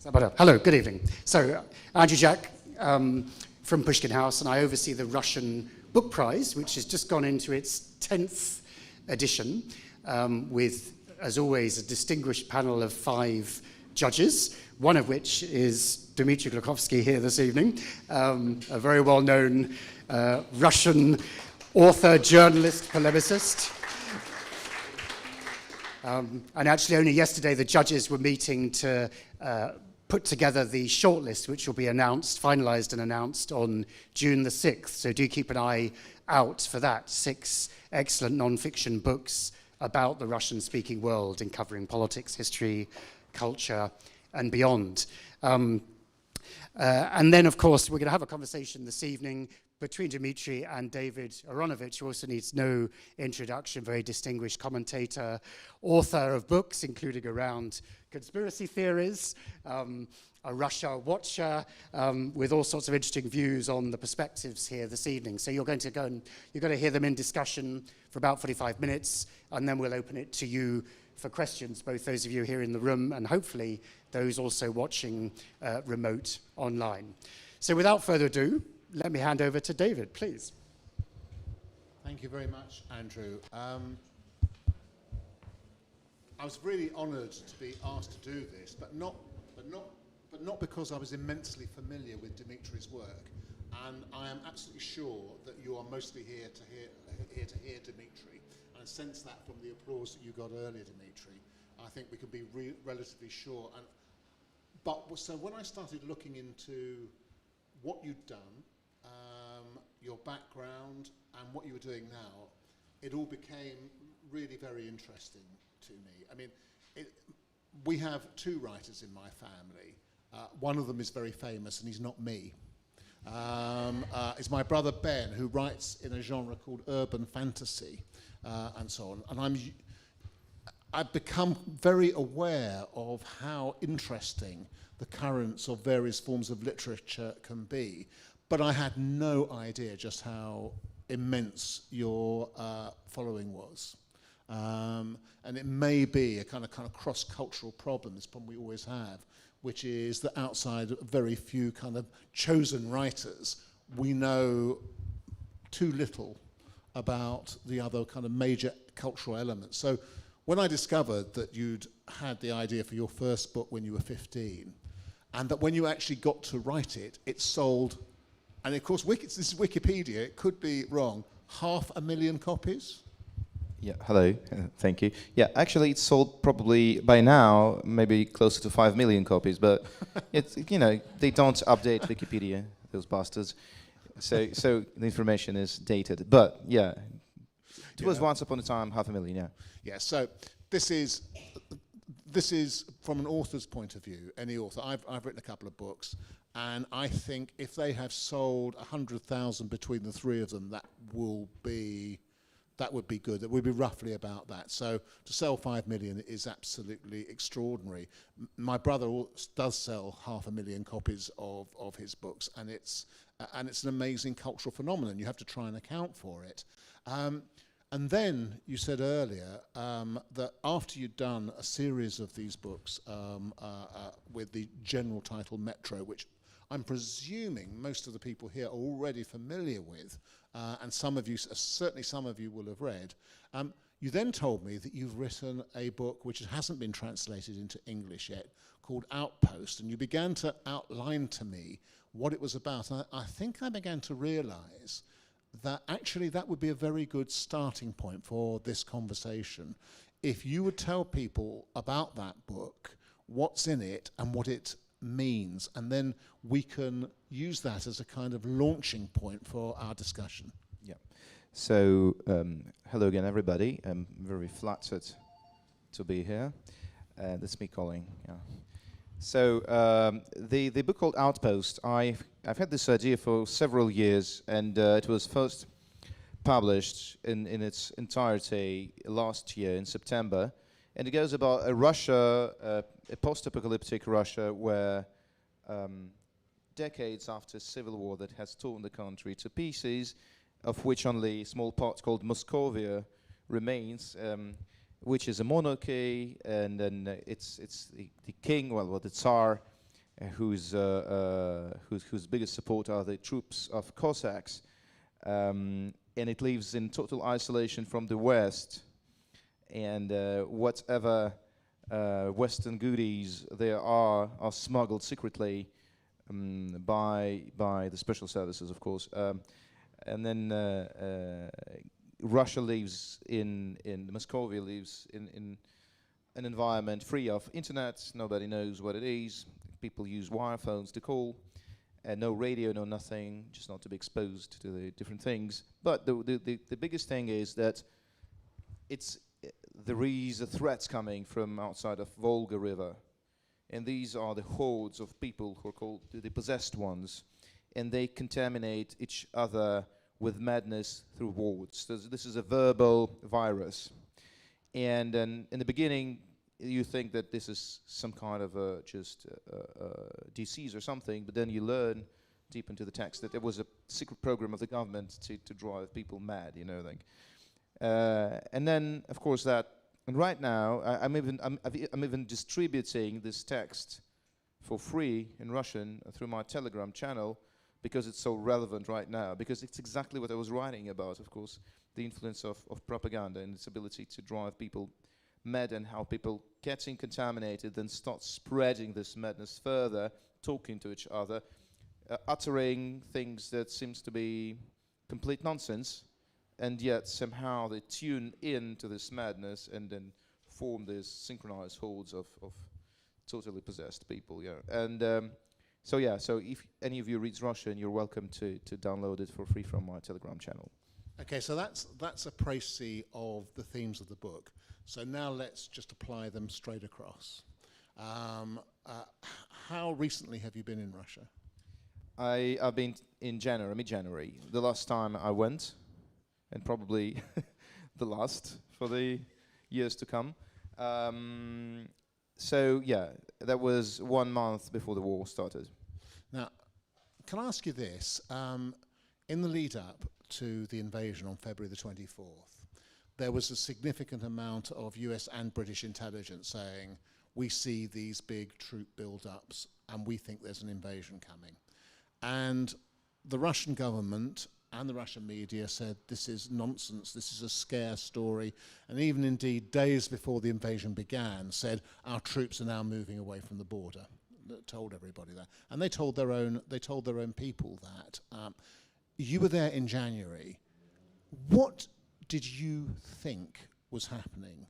Is that better? Hello, good evening. So, Andrew Jack from Pushkin House, and I oversee the Russian Book Prize, which has just gone into its 10th edition, with, as always, a distinguished panel of 5 judges, one of which is Dmitry Glukhovsky here this evening, a very well-known Russian author, journalist, polemicist. And actually only yesterday the judges were meeting to put together the shortlist, which will be announced, finalised and announced on June the 6th. So do keep an eye out for that. 6 excellent non-fiction books about the Russian-speaking world in covering politics, history, culture, and beyond. And then, of course, we're going to have a conversation this evening between Dmitry and David Aaronovitch, who also needs no introduction, very distinguished commentator, author of books, including around conspiracy theories, a Russia watcher, with all sorts of interesting views on the perspectives here this evening. So you're going to hear them in discussion for about 45 minutes, and then we'll open it to you for questions, both those of you here in the room and hopefully those also watching remote online. So without further ado, let me hand over to David, please. Thank you very much, Andrew. I was really honoured to be asked to do this, but not because I was immensely familiar with Dmitry's work. And I am absolutely sure that you are mostly here to hear Dmitry. And I sense that from the applause that you got earlier, Dmitry. I think we can be relatively sure. So when I started looking into what you'd done, your background, and what you were doing now, it all became really very interesting to me. I mean, we have 2 writers in my family. One of them is very famous, and he's not me. It's my brother Ben, who writes in a genre called urban fantasy, and so on. And I've become very aware of how interesting the currents of various forms of literature can be. But I had no idea just how immense your following was. And it may be a kind of cross-cultural problem, this problem we always have, which is that outside very few kind of chosen writers, we know too little about the other kind of major cultural elements. So when I discovered that you'd had the idea for your first book when you were 15, and that when you actually got to write it, it sold, and of course, this is Wikipedia, it could be wrong, 500,000 copies? Yeah, hello, thank you. Yeah, actually it's sold probably by now, maybe closer to 5 million copies, but it's, they don't update Wikipedia, those bastards. So the information is dated, but yeah, it was once upon a time 500,000, yeah. Yeah, so this is from an author's point of view, any author. I've written a couple of books, and I think if they have sold 100,000 between the 3 of them, that would be good. It would be roughly about that. So to sell 5 million is absolutely extraordinary. My brother does sell 500,000 copies of his books, and it's an amazing cultural phenomenon. You have to try and account for it. And then you said earlier that after you'd done a series of these books with the general title Metro, which I'm presuming most of the people here are already familiar with, and some of you, certainly some of you will have read, you then told me that you've written a book which hasn't been translated into English yet, called Outpost, and you began to outline to me what it was about. And I think I began to realise that actually that would be a very good starting point for this conversation. If you would tell people about that book, what's in it and what it means, and then we can use that as a kind of launching point for our discussion. Yeah. So, hello again, everybody. I'm very flattered to be here. That's me calling. Yeah. So, the book called Outpost, I've had this idea for several years, and it was first published in its entirety last year in September. And it goes about a Russia, a post-apocalyptic Russia, where decades after civil war that has torn the country to pieces, of which only a small part called Moscovia remains, which is a monarchy, and then it's the king, well, the Tsar, whose biggest support are the troops of Cossacks, and it lives in total isolation from the West, and whatever Western goodies there are smuggled secretly by the special services, of course. And then Russia lives Moscovia lives in an environment free of internet. Nobody knows what it is. People use wire phones to call, and no radio, no nothing, just not to be exposed to the different things. But the biggest thing is that there is a threat coming from outside of Volga River, and these are the hordes of people who are called the possessed ones, and they contaminate each other with madness through words. So this is a verbal virus. And in the beginning, you think that this is some kind of just disease or something, but then you learn deep into the text that there was a secret program of the government to drive people mad, you know, like. And then, of course, and right now, I'm even distributing this text for free in Russian through my Telegram channel, because it's so relevant right now, because it's exactly what I was writing about, of course, the influence of propaganda and its ability to drive people mad, and how people getting contaminated then start spreading this madness further, talking to each other, uttering things that seems to be complete nonsense, and yet somehow they tune in to this madness and then form these synchronized hordes of totally possessed people. Yeah, and so if any of you reads Russian, you're welcome to download it for free from my Telegram channel. Okay, so that's a précis of the themes of the book. So now let's just apply them straight across. How recently have you been in Russia? I've been in mid-January. The last time I went, and probably the last for the years to come. So yeah, that was 1 month before the war started. Now, can I ask you this? In the lead up to the invasion on February the 24th, there was a significant amount of US and British intelligence saying, we see these big troop build-ups and we think there's an invasion coming. And the Russian government and the Russian media said, this is nonsense, this is a scare story, and even indeed days before the invasion began said, our troops are now moving away from the border. Told everybody that. And they told their own people that. You were there in January. What did you think was happening?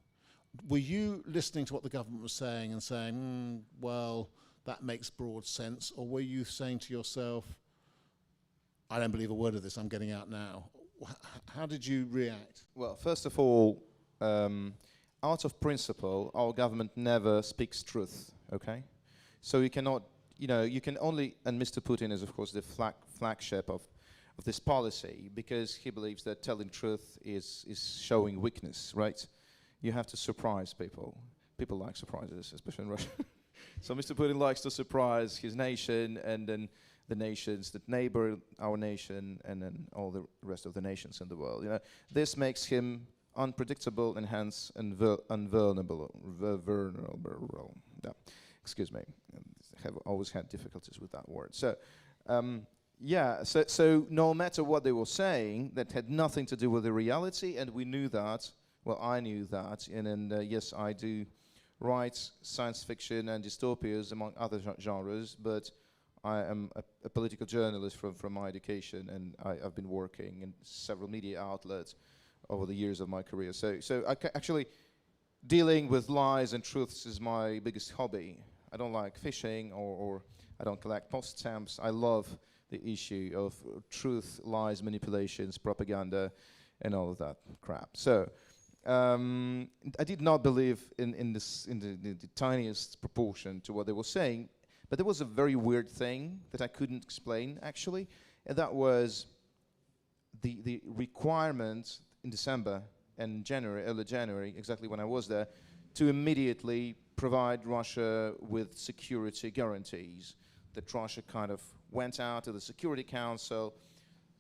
Were you listening to what the government was saying and saying, well, that makes broad sense, or were you saying to yourself, I don't believe a word of this, I'm getting out now? How did you react? Well, first of all, out of principle, our government never speaks truth, okay? So you cannot, you can only, and Mr. Putin is, of course, the flagship of this policy, because he believes that telling truth is showing weakness, right? You have to surprise people. People like surprises, especially in Russia. So Mr. Putin likes to surprise his nation, and then the nations that neighbor our nation, and then all the rest of the nations in the world. This makes him unpredictable and hence vulnerable. Yeah. Excuse me. I have always had difficulties with that word. So, so no matter what they were saying, that had nothing to do with the reality, and we knew that. Well, I knew that, and yes, I do write science fiction and dystopias among other genres, but I am a political journalist from my education, and I've been working in several media outlets over the years of my career. So actually, dealing with lies and truths is my biggest hobby. I don't like fishing, or I don't collect post stamps. I love the issue of truth, lies, manipulations, propaganda, and all of that crap. So I did not believe in the tiniest proportion to what they were saying. But there was a very weird thing that I couldn't explain, actually, and that was the requirement in December and January, early January, exactly when I was there, to immediately provide Russia with security guarantees. That Russia kind of went out to the Security Council,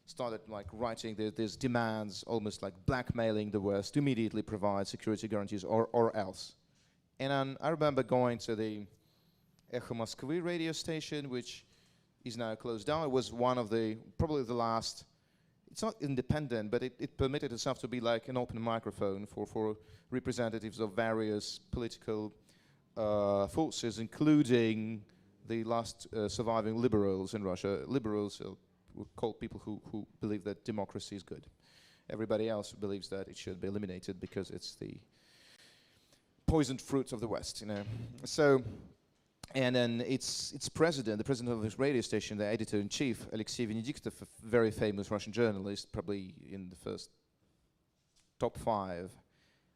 started like writing these demands, almost like blackmailing the West to immediately provide security guarantees or else. And I remember going to the Echo Moskvy radio station, which is now closed down. It was one of the, probably the last, it's not independent, but it permitted itself to be like an open microphone for representatives of various political forces, including the last surviving liberals in Russia. Liberals were called people who believe that democracy is good. Everybody else believes that it should be eliminated because it's the poisoned fruit of the West, you know. So, and then its president, the president of this radio station, the editor-in-chief, Alexei Venediktov, a very famous Russian journalist, probably in the first top 5.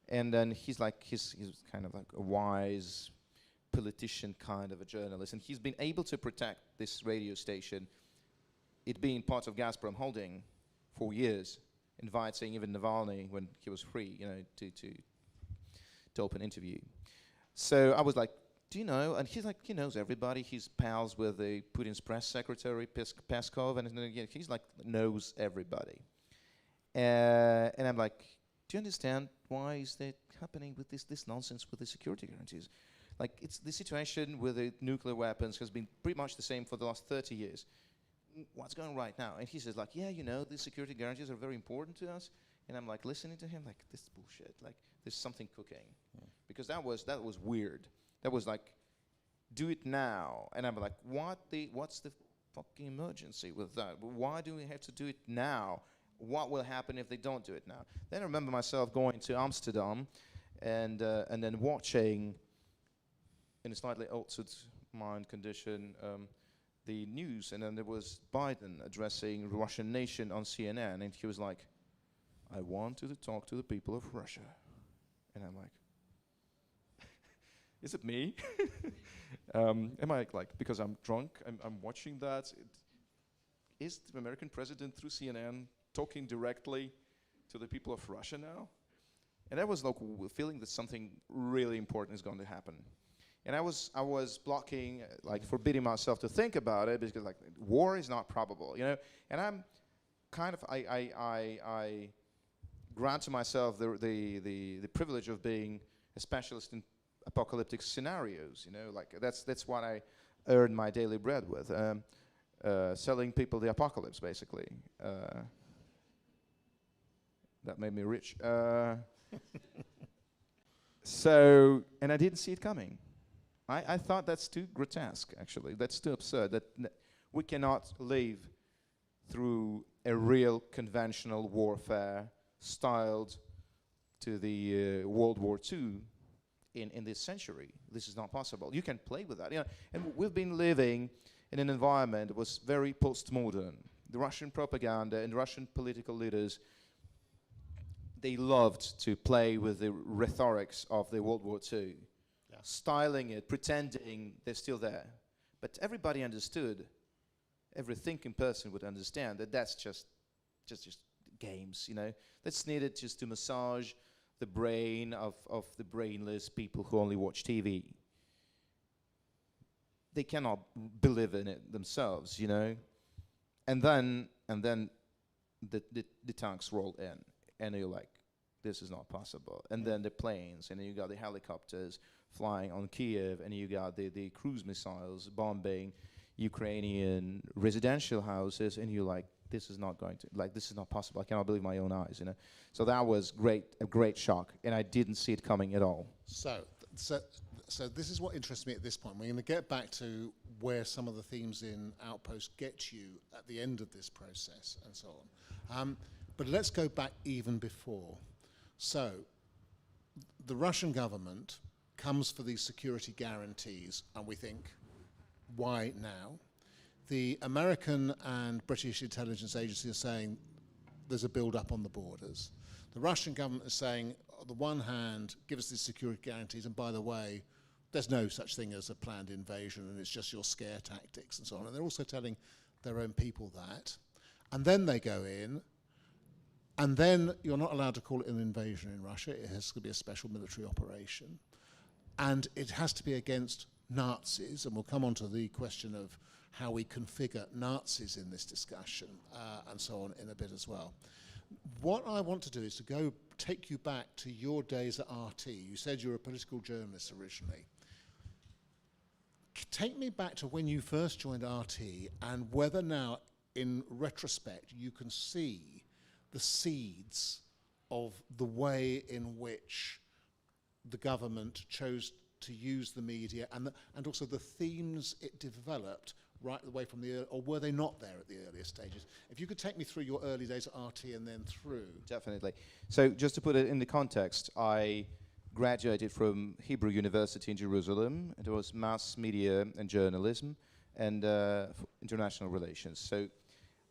And then he's kind of like a wise politician kind of a journalist, and he's been able to protect this radio station, it being part of Gazprom Holding, for years, inviting even Navalny when he was free, you know, to open interview. So I was like, do you know? And he's like, he knows everybody. He's pals with the Putin's press secretary, Peskov, and he's like, knows everybody. And I'm like, do you understand why is that happening with this nonsense with the security guarantees? Like, it's the situation with the nuclear weapons has been pretty much the same for the last 30 years. What's going on right now? And he says, like, yeah, you know, these security guarantees are very important to us. And I'm like listening to him, like, this is bullshit. Like, there's something cooking, because that was weird. That was like, do it now. And I'm like, what's the fucking emergency with that? Why do we have to do it now? What will happen if they don't do it now? Then I remember myself going to Amsterdam and then watching, in a slightly altered mind condition, the news, and then there was Biden addressing the Russian nation on CNN, and he was like, I want to talk to the people of Russia. And I'm like, is it me? Am I like, because I'm drunk, I'm watching that? Is the American president through CNN talking directly to the people of Russia now? And I was like feeling that something really important is going to happen. And I was blocking, like forbidding myself to think about it, because like war is not probable, you know. And I'm kind of I grant to myself the privilege of being a specialist in apocalyptic scenarios, you know. Like that's what I earn my daily bread with, selling people the apocalypse, basically. That made me rich. So, and I didn't see it coming. I thought that's too grotesque, actually. That's too absurd. That we cannot live through a real conventional warfare styled to the World War II in this century. This is not possible. You can play with that. You know, and we've been living in an environment that was very postmodern. The Russian propaganda and Russian political leaders, they loved to play with the rhetorics of the World War II. Styling it, pretending they're still there. But everybody understood, every thinking person would understand that that's just games, you know. That's needed just to massage the brain of the brainless people who only watch TV. They cannot believe in it themselves, you know. And then the tanks roll in, and you're like, this is not possible. And then the planes, and then you got the helicopters flying on Kiev, and you got the cruise missiles bombing Ukrainian residential houses, and you're like, this is not going to, like, this is not possible. I cannot believe my own eyes, you know. So that was a great shock, and I didn't see it coming at all. So this is what interests me at this point. We're going to get back to where some of the themes in Outpost get you at the end of this process and so on. But let's go back even before. So the Russian government comes for these security guarantees, and we think, why now? The American and British intelligence agencies are saying there's a build-up on the borders. The Russian government is saying, on the one hand, give us these security guarantees, and by the way, there's no such thing as a planned invasion, and it's just your scare tactics and so on. And they're also telling their own people that. And then they go in, and then you're not allowed to call it an invasion in Russia. It has to be a special military operation. And it has to be against Nazis, and we'll come on to the question of how we configure Nazis in this discussion and so on in a bit as well. What I want to do is to take you back to your days at RT. You said you were a political journalist originally. take me back to when you first joined RT and whether now, in retrospect, you can see the seeds of the way in which the government chose to use the media and also the themes it developed right the way from or were they not there at the earliest stages? If you could take me through your early days at RT and then through. Definitely. So just to put it in the context, I graduated from Hebrew University in Jerusalem. It was mass media and journalism and international relations. So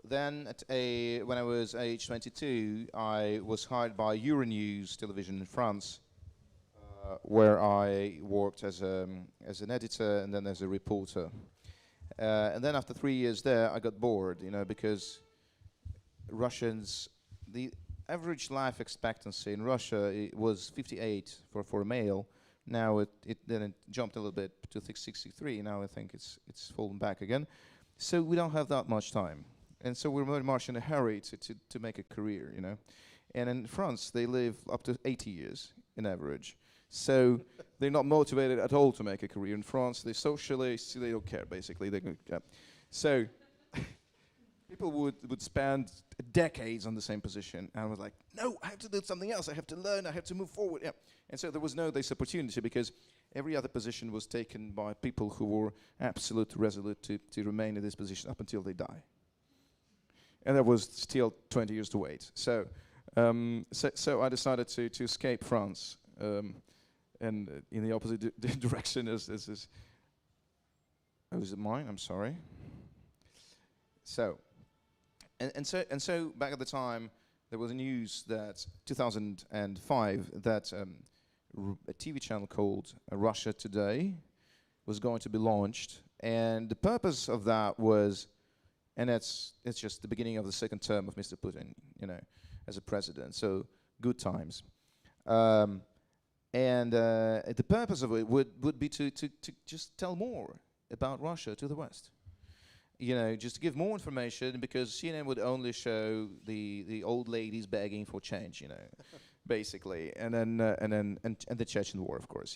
then when I was age 22, I was hired by Euronews television in France, where I worked as an editor and then as a reporter. And then after 3 years there, I got bored, because Russians, the average life expectancy in Russia was 58 for a male. Now it jumped a little bit to 63. Now I think it's fallen back again. So we don't have that much time. And so we're very much in a hurry to make a career, And in France, they live up to 80 years in average. So they're not motivated at all to make a career. In France, they're socialists, they don't care, basically. So people would spend decades on the same position. And I was like, no, I have to do something else. I have to learn, I have to move forward. Yeah. And so there was no this opportunity because every other position was taken by people who were absolutely resolute to remain in this position up until they die. And there was still 20 years to wait. So I decided to escape France. And in the opposite direction is oh, is it mine? I'm sorry. So, and so back at the time, there was a news that 2005 that a TV channel called Russia Today was going to be launched, and the purpose of that was, and it's just the beginning of the second term of Mr. Putin, as a president. So good times. And the purpose of it would be to just tell more about Russia to the West. Just to give more information, because CNN would only show the old ladies begging for change, basically, and the Chechen War, of course,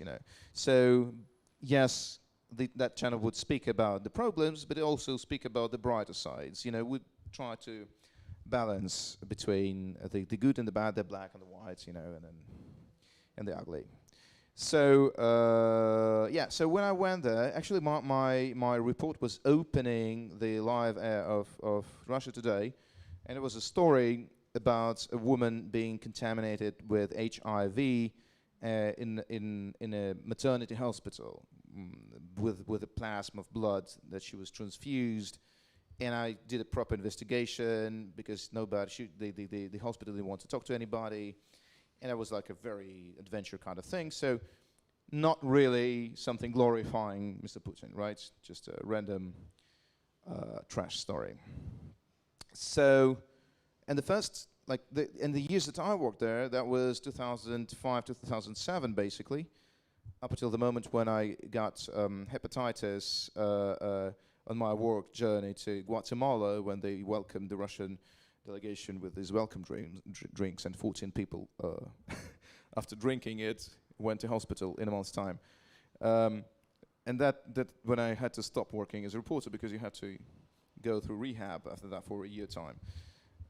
So yes, that channel would speak about the problems, but it also speak about the brighter sides. Would try to balance between the good and the bad, the black and the white, and the ugly. So so when I went there, actually my report was opening the live air of Russia Today, and it was a story about a woman being contaminated with HIV in a maternity hospital with a plasma of blood that she was transfused. And I did a proper investigation because the hospital didn't want to talk to anybody. And it was like a very adventure kind of thing. So not really something glorifying Mr. Putin, right? Just a random trash story. So, and in the years that I worked there, that was 2005 to 2007, basically, up until the moment when I got hepatitis on my work journey to Guatemala, when they welcomed the Russian delegation with these welcome drinks, and 14 people, after drinking it, went to hospital in a month's time. And that when I had to stop working as a reporter, because you had to go through rehab after that for a year time.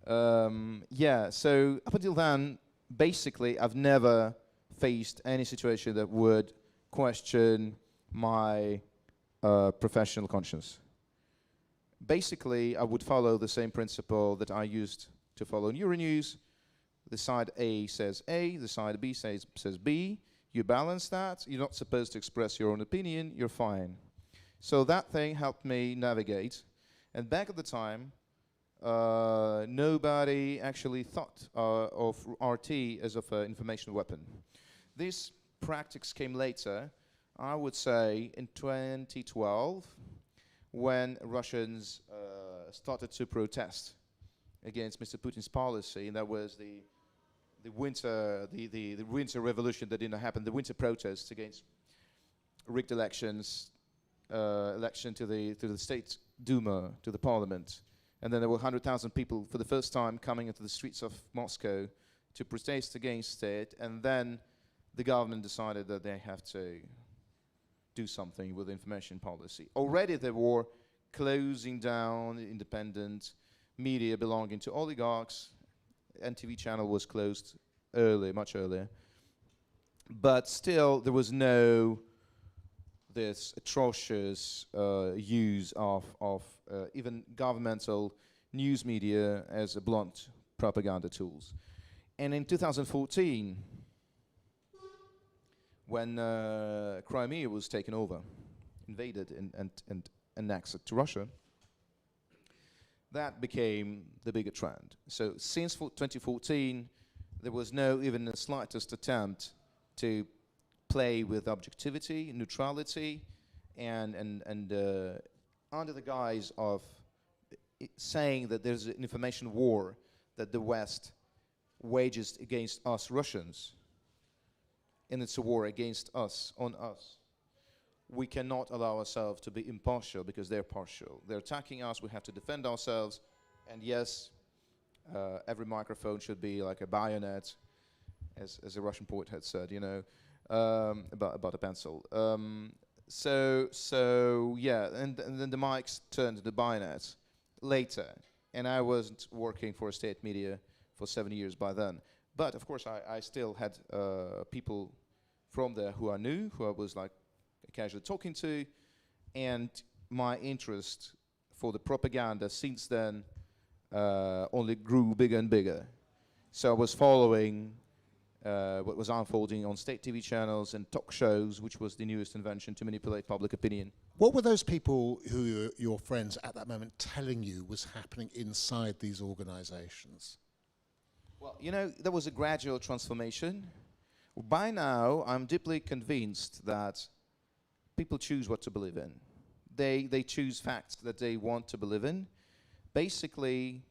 So up until then, basically, I've never faced any situation that would question my professional conscience. Basically, I would follow the same principle that I used to follow in Euronews. The side A says A, the side B says B. You balance that. You're not supposed to express your own opinion. You're fine. So that thing helped me navigate. And back at the time, nobody actually thought of RT as of an information weapon. This practice came later, I would say in 2012, when Russians started to protest against Mr. Putin's policy, and that was the winter revolution that didn't happen, the winter protests against rigged elections, election to the State Duma, to the parliament. And then there were 100,000 people for the first time coming into the streets of Moscow to protest against it. And then the government decided that they have to do something with information policy. Already they were closing down independent media belonging to oligarchs. NTV channel was closed early, much earlier. But still, there was no this atrocious use of even governmental news media as a blunt propaganda tools. And in 2014, when Crimea was taken over, invaded and annexed to Russia, that became the bigger trend. So since 2014, there was no even the slightest attempt to play with objectivity, neutrality, and under the guise of saying that there's an information war that the West wages against us Russians, and it's a war against us, on us. We cannot allow ourselves to be impartial because they're partial. They're attacking us, we have to defend ourselves, and yes, every microphone should be like a bayonet, as a Russian poet had said, you know, about a pencil. So yeah, and then the mics turned to the bayonets later, and I wasn't working for state media for 7 years by then. But of course, I still had people from there who I knew, who I was like casually talking to, and my interest for the propaganda since then only grew bigger and bigger. So I was following what was unfolding on state TV channels and talk shows, which was the newest invention to manipulate public opinion. What were those people who were your friends at that moment telling you was happening inside these organizations? Well, you know, there was a gradual transformation. By now, I'm deeply convinced that people choose what to believe in. They choose facts that they want to believe in. Basically,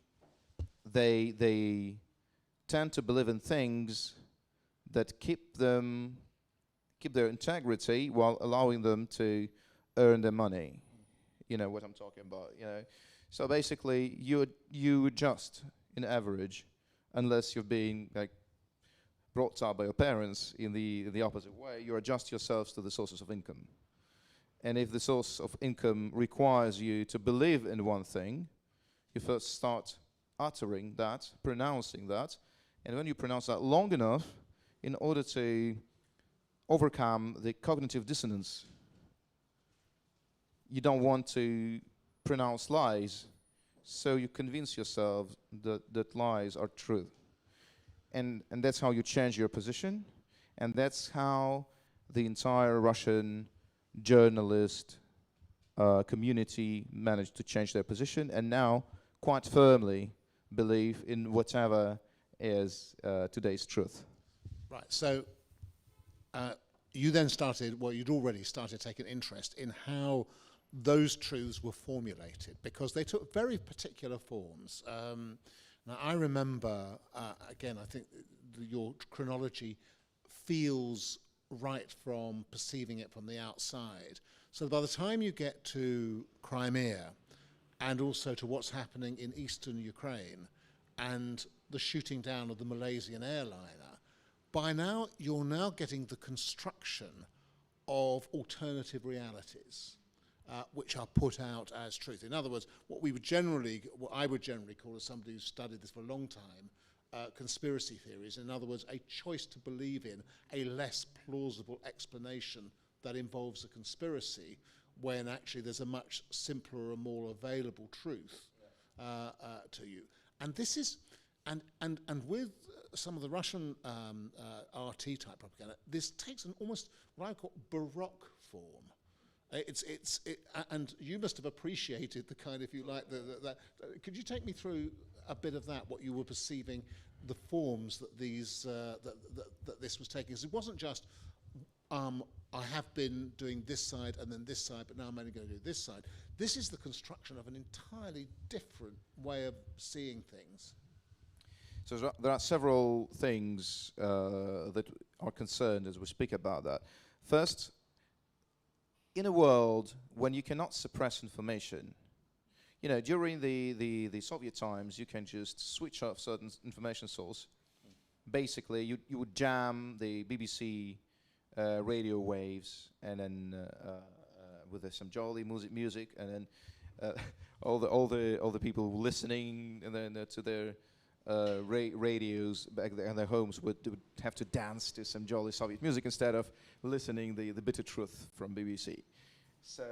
they tend to believe in things that keep their integrity while allowing them to earn their money. You know what I'm talking about, you know. So basically, you adjust in average, unless you're being like brought up by your parents in the opposite way. You adjust yourselves to the sources of income. And if the source of income requires you to believe in one thing, you first start uttering that, pronouncing that, and when you pronounce that long enough, in order to overcome the cognitive dissonance, you don't want to pronounce lies, so you convince yourself that lies are true. And that's how you change your position, and that's how the entire Russian journalist community managed to change their position, and now quite firmly believe in whatever is today's truth. Right, so you then started, well, you'd already started taking interest in how those truths were formulated, because they took very particular forms. Now, I remember, again, I think your chronology feels right from perceiving it from the outside. So by the time you get to Crimea, and also to what's happening in eastern Ukraine, and the shooting down of the Malaysian airliner, by now you're now getting the construction of alternative realities, which are put out as truth. In other words, what I would generally call, as somebody who's studied this for a long time, conspiracy theories. In other words, a choice to believe in a less plausible explanation that involves a conspiracy, when actually there's a much simpler and more available truth to you. And this is, and with some of the Russian RT type propaganda, this takes an almost what I call Baroque form. And you must have appreciated the kind, if you like, could you take me through a bit of that, what you were perceiving, the forms that these that this was taking? Because it wasn't just I have been doing this side and then this side, but now I'm only going to do this side. This is the construction of an entirely different way of seeing things. So there are several things that are concerned as we speak about that. First, in a world when you cannot suppress information, you know, during the Soviet times, you can just switch off certain information source. Basically, you would jam the BBC radio waves, and then with some jolly music, and then all the people listening, and then to their radios back there in their homes would have to dance to some jolly Soviet music instead of listening the bitter truth from BBC. So,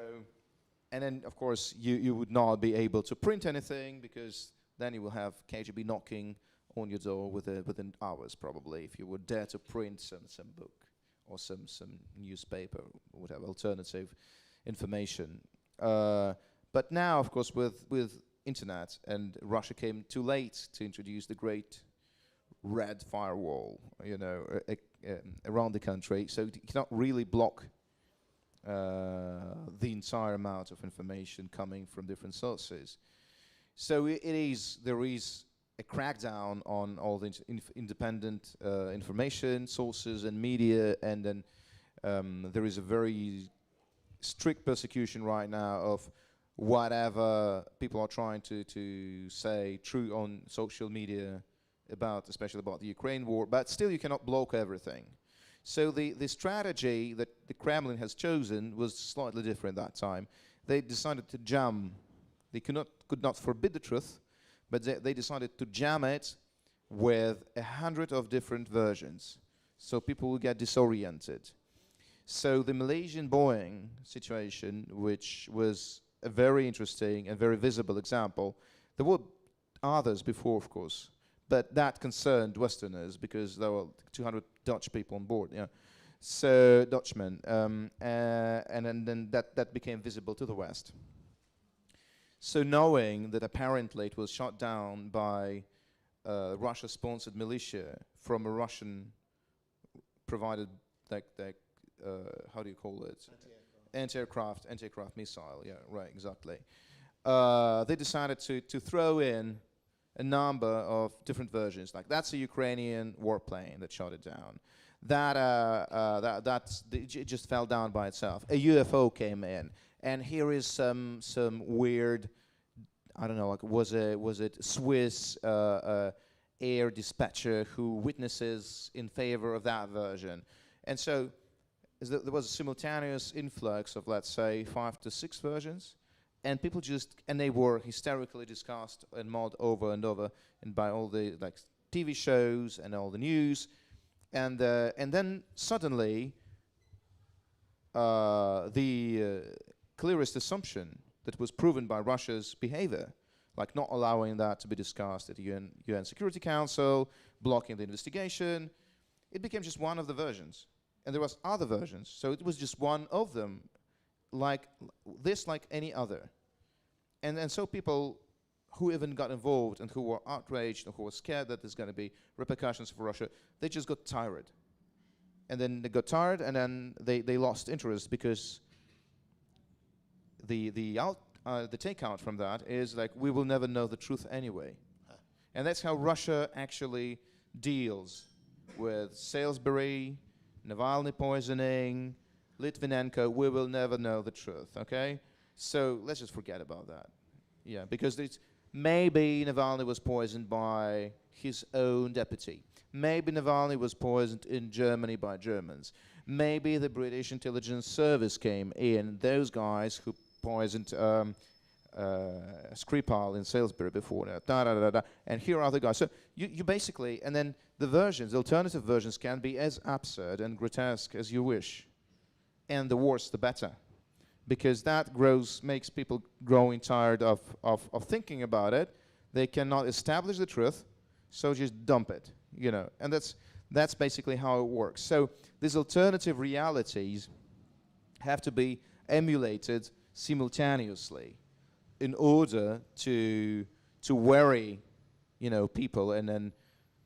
and then of course you would not be able to print anything, because then you will have KGB knocking on your door within hours probably, if you would dare to print some book or some newspaper or whatever alternative information. But now, of course, with internet, and Russia came too late to introduce the great red firewall, around the country, so you cannot really block the entire amount of information coming from different sources. So there is a crackdown on all the independent information sources and media, and then there is a very strict persecution right now of whatever people are trying to say true on social media especially about the Ukraine war, but still you cannot block everything. So the strategy that the Kremlin has chosen was slightly different that time. They decided to jam. They could not forbid the truth, but they decided to jam it with 100 of different versions, so people will get disoriented. So the Malaysian Boeing situation, which was a very interesting and very visible example, there were others before, of course, but that concerned Westerners because there were 200 Dutch people on board, so Dutchmen, and then that became visible to the West. So knowing that apparently it was shot down by Russia-sponsored militia from a Russian-provided, how do you call it? Anti-aircraft missile, yeah, right, exactly. They decided to throw in a number of different versions, like that's a Ukrainian warplane that shot it down. It just fell down by itself. A UFO came in, and here is some weird, I don't know, like was it Swiss air dispatcher who witnesses in favor of that version, and so there was a simultaneous influx of, let's say, 5 to 6 versions, and people they were hysterically discussed and mulled over and over, and by all the TV shows and all the news, and then suddenly the clearest assumption that was proven by Russia's behavior, like not allowing that to be discussed at the UN Security Council, blocking the investigation, it became just one of the versions. And there was other versions, so it was just one of them, like any other. And so people who even got involved and who were outraged and who were scared that there's going to be repercussions for Russia, they just got tired. And then they got tired, and then they lost interest, because the takeout from that is like, we will never know the truth anyway. And that's how Russia actually deals with Salisbury, Navalny poisoning, Litvinenko. We will never know the truth, okay? So let's just forget about that. Yeah, because maybe Navalny was poisoned by his own deputy. Maybe Navalny was poisoned in Germany by Germans. Maybe the British intelligence service came in, those guys who poisoned Skripal in Salisbury before, and here are other guys. So you basically, and then the alternative versions can be as absurd and grotesque as you wish, and the worse the better, because that makes people growing tired of thinking about it. They cannot establish the truth, so just dump it, and that's basically how it works. So these alternative realities have to be emulated simultaneously in order to worry, people, and then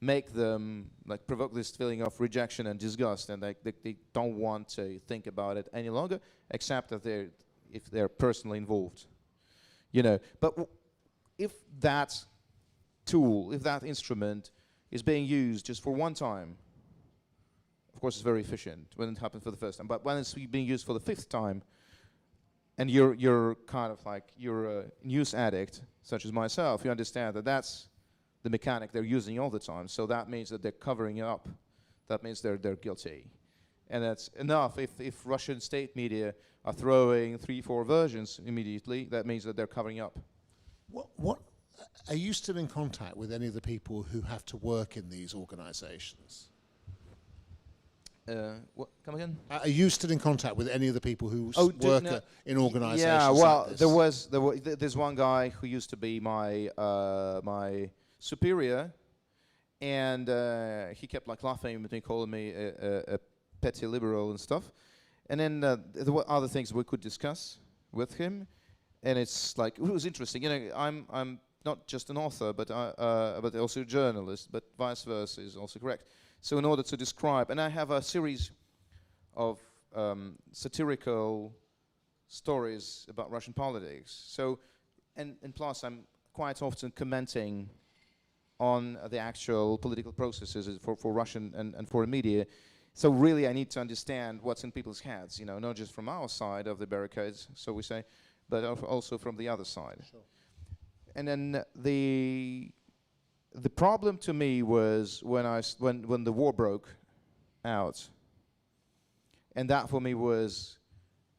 make them provoke this feeling of rejection and disgust, and they don't want to think about it any longer, except that if they're personally involved, But if that tool, if that instrument is being used just for one time, of course it's very efficient when it happens for the first time. But when it's being used for the 5th time, and you're kind of you're a news addict, such as myself, you understand that that's the mechanic they're using all the time. So that means that they're covering it up. That means they're guilty. And that's enough. If Russian state media are throwing 3-4 versions immediately, that means that they're covering up. What are you still in contact with any of the people who have to work in these organisations? What? Come again? Are you still in contact with any of the people who work in organisations? Yeah, well, like this? there's one guy who used to be my my superior, and he kept like laughing at me, calling me a petty liberal and stuff. And then there were other things we could discuss with him, and it's like it was interesting. You know, I'm not just an author, but also a journalist, but vice versa is also correct. So in order to describe, and I have a series of satirical stories about Russian politics. So, and plus I'm quite often commenting on the actual political processes for Russian and foreign media. So really I need to understand what's in people's heads, you know, not just from our side of the barricades, so we say, but also from the other side. Sure. And then the problem to me was when the war broke out, and that for me was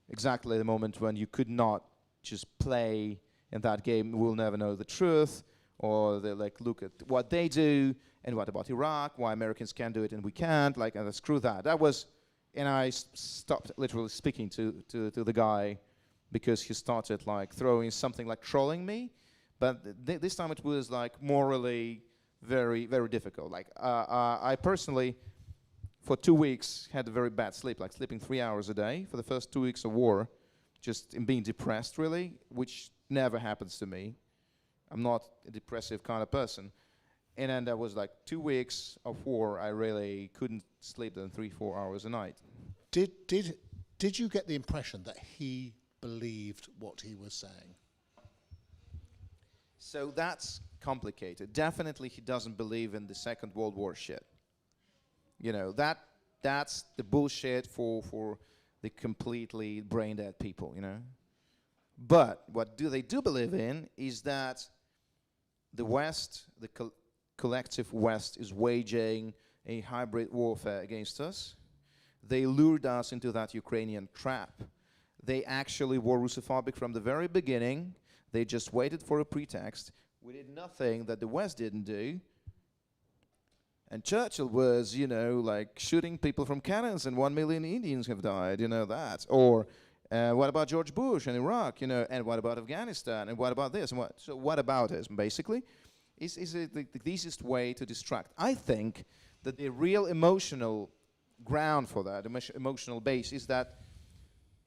exactly the moment when you could not just play in that game. We'll never know the truth, or they like look at what they do, and what about Iraq? Why Americans can do it and we can't? Like, screw that. That was, and I stopped literally speaking to the guy because he started like throwing something like trolling me. But this time it was like morally very, very difficult. Like I personally, for 2 weeks, had a very bad sleep, like sleeping 3 hours a day for the first 2 weeks of war, just in being depressed really, which never happens to me. I'm not a depressive kind of person. And then there was like 2 weeks of war, I really couldn't sleep than 3-4 hours a night. Did you get the impression that he believed what he was saying? So that's complicated. Definitely he doesn't believe in the Second World War shit. You know, that's the bullshit for the completely brain-dead people, you know. But what they do believe in is that the West, the collective West, is waging a hybrid warfare against us. They lured us into that Ukrainian trap. They actually were Russophobic from the very beginning. They just waited for a pretext. We did nothing that the West didn't do. And Churchill was, you know, like shooting people from cannons, and 1 million Indians have died, you know that. Or what about George Bush and Iraq, you know, and what about Afghanistan, and what about this, and what? So what about it, basically? Is it the easiest way to distract? I think that the real emotional ground for that, emotional base, is that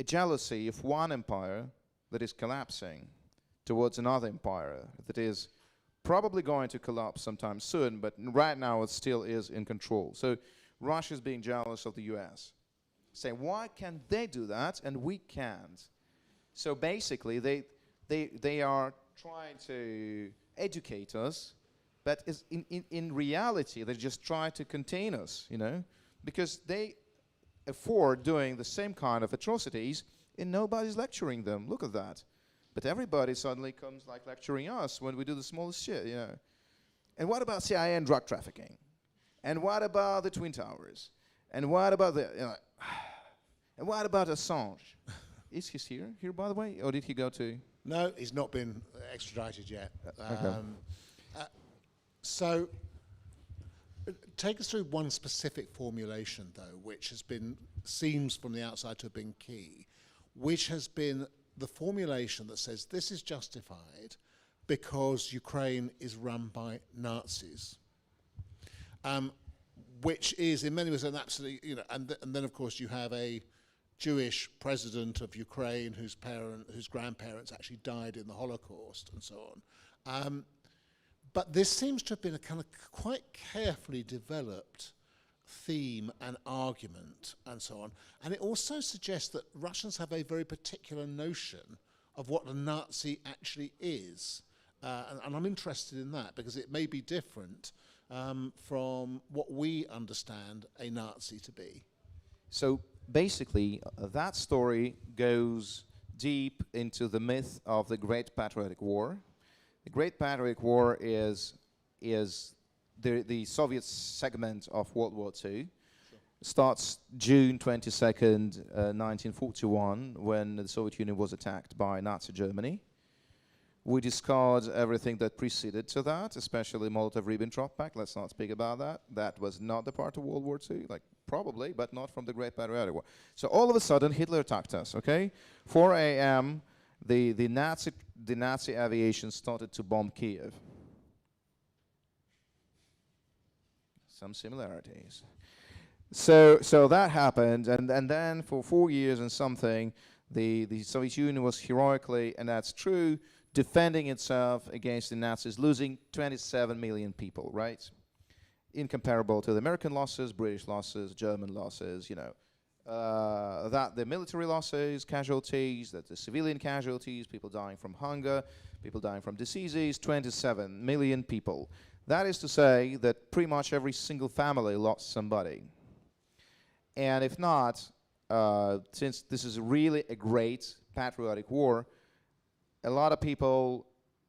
a jealousy of one empire that is collapsing towards another empire that is probably going to collapse sometime soon, but right now it still is in control. So Russia is being jealous of the US, saying, why can they do that and we can't? So basically they are trying to educate us, but in reality they just try to contain us, you know, because they afford doing the same kind of atrocities and nobody's lecturing them. Look at that. But everybody suddenly comes like lecturing us when we do the smallest shit, you know. And what about CIA and drug trafficking? And what about the Twin Towers? And what about the, you know, and what about Assange? Is he here by the way, or did he go to? No, he's not been extradited yet. Okay. So, take us through one specific formulation, though, which has been, seems from the outside to have been key, which has been the formulation that says this is justified because Ukraine is run by Nazis, which is in many ways an absolutely, you know, and then of course you have a Jewish president of Ukraine whose grandparents actually died in the Holocaust and so on. But this seems to have been a kind of quite carefully developed theme and argument and so on. And it also suggests that Russians have a very particular notion of what a Nazi actually is. And I'm interested in that because it may be different from what we understand a Nazi to be. So basically, that story goes deep into the myth of the Great Patriotic War. The Great Patriotic War is the Soviet segment of World War II. Sure. starts June 22nd, 1941, when the Soviet Union was attacked by Nazi Germany. We discard everything that preceded to that, especially Molotov-Ribbentrop Pact. Let's not speak about that. That was not the part of World War II, like probably, but not from the Great Patriotic War. So all of a sudden, Hitler attacked us, okay? 4 a.m., the Nazi aviation started to bomb Kiev. Some similarities. So that happened, and then for 4 years and something, the Soviet Union was heroically, and that's true, defending itself against the Nazis, losing 27 million people, right? Incomparable to the American losses, British losses, German losses, you know. That the military losses, casualties, that the civilian casualties, people dying from hunger, people dying from diseases, 27 million people. That is to say that pretty much every single family lost somebody. And if not, since this is really a great patriotic war, a lot of people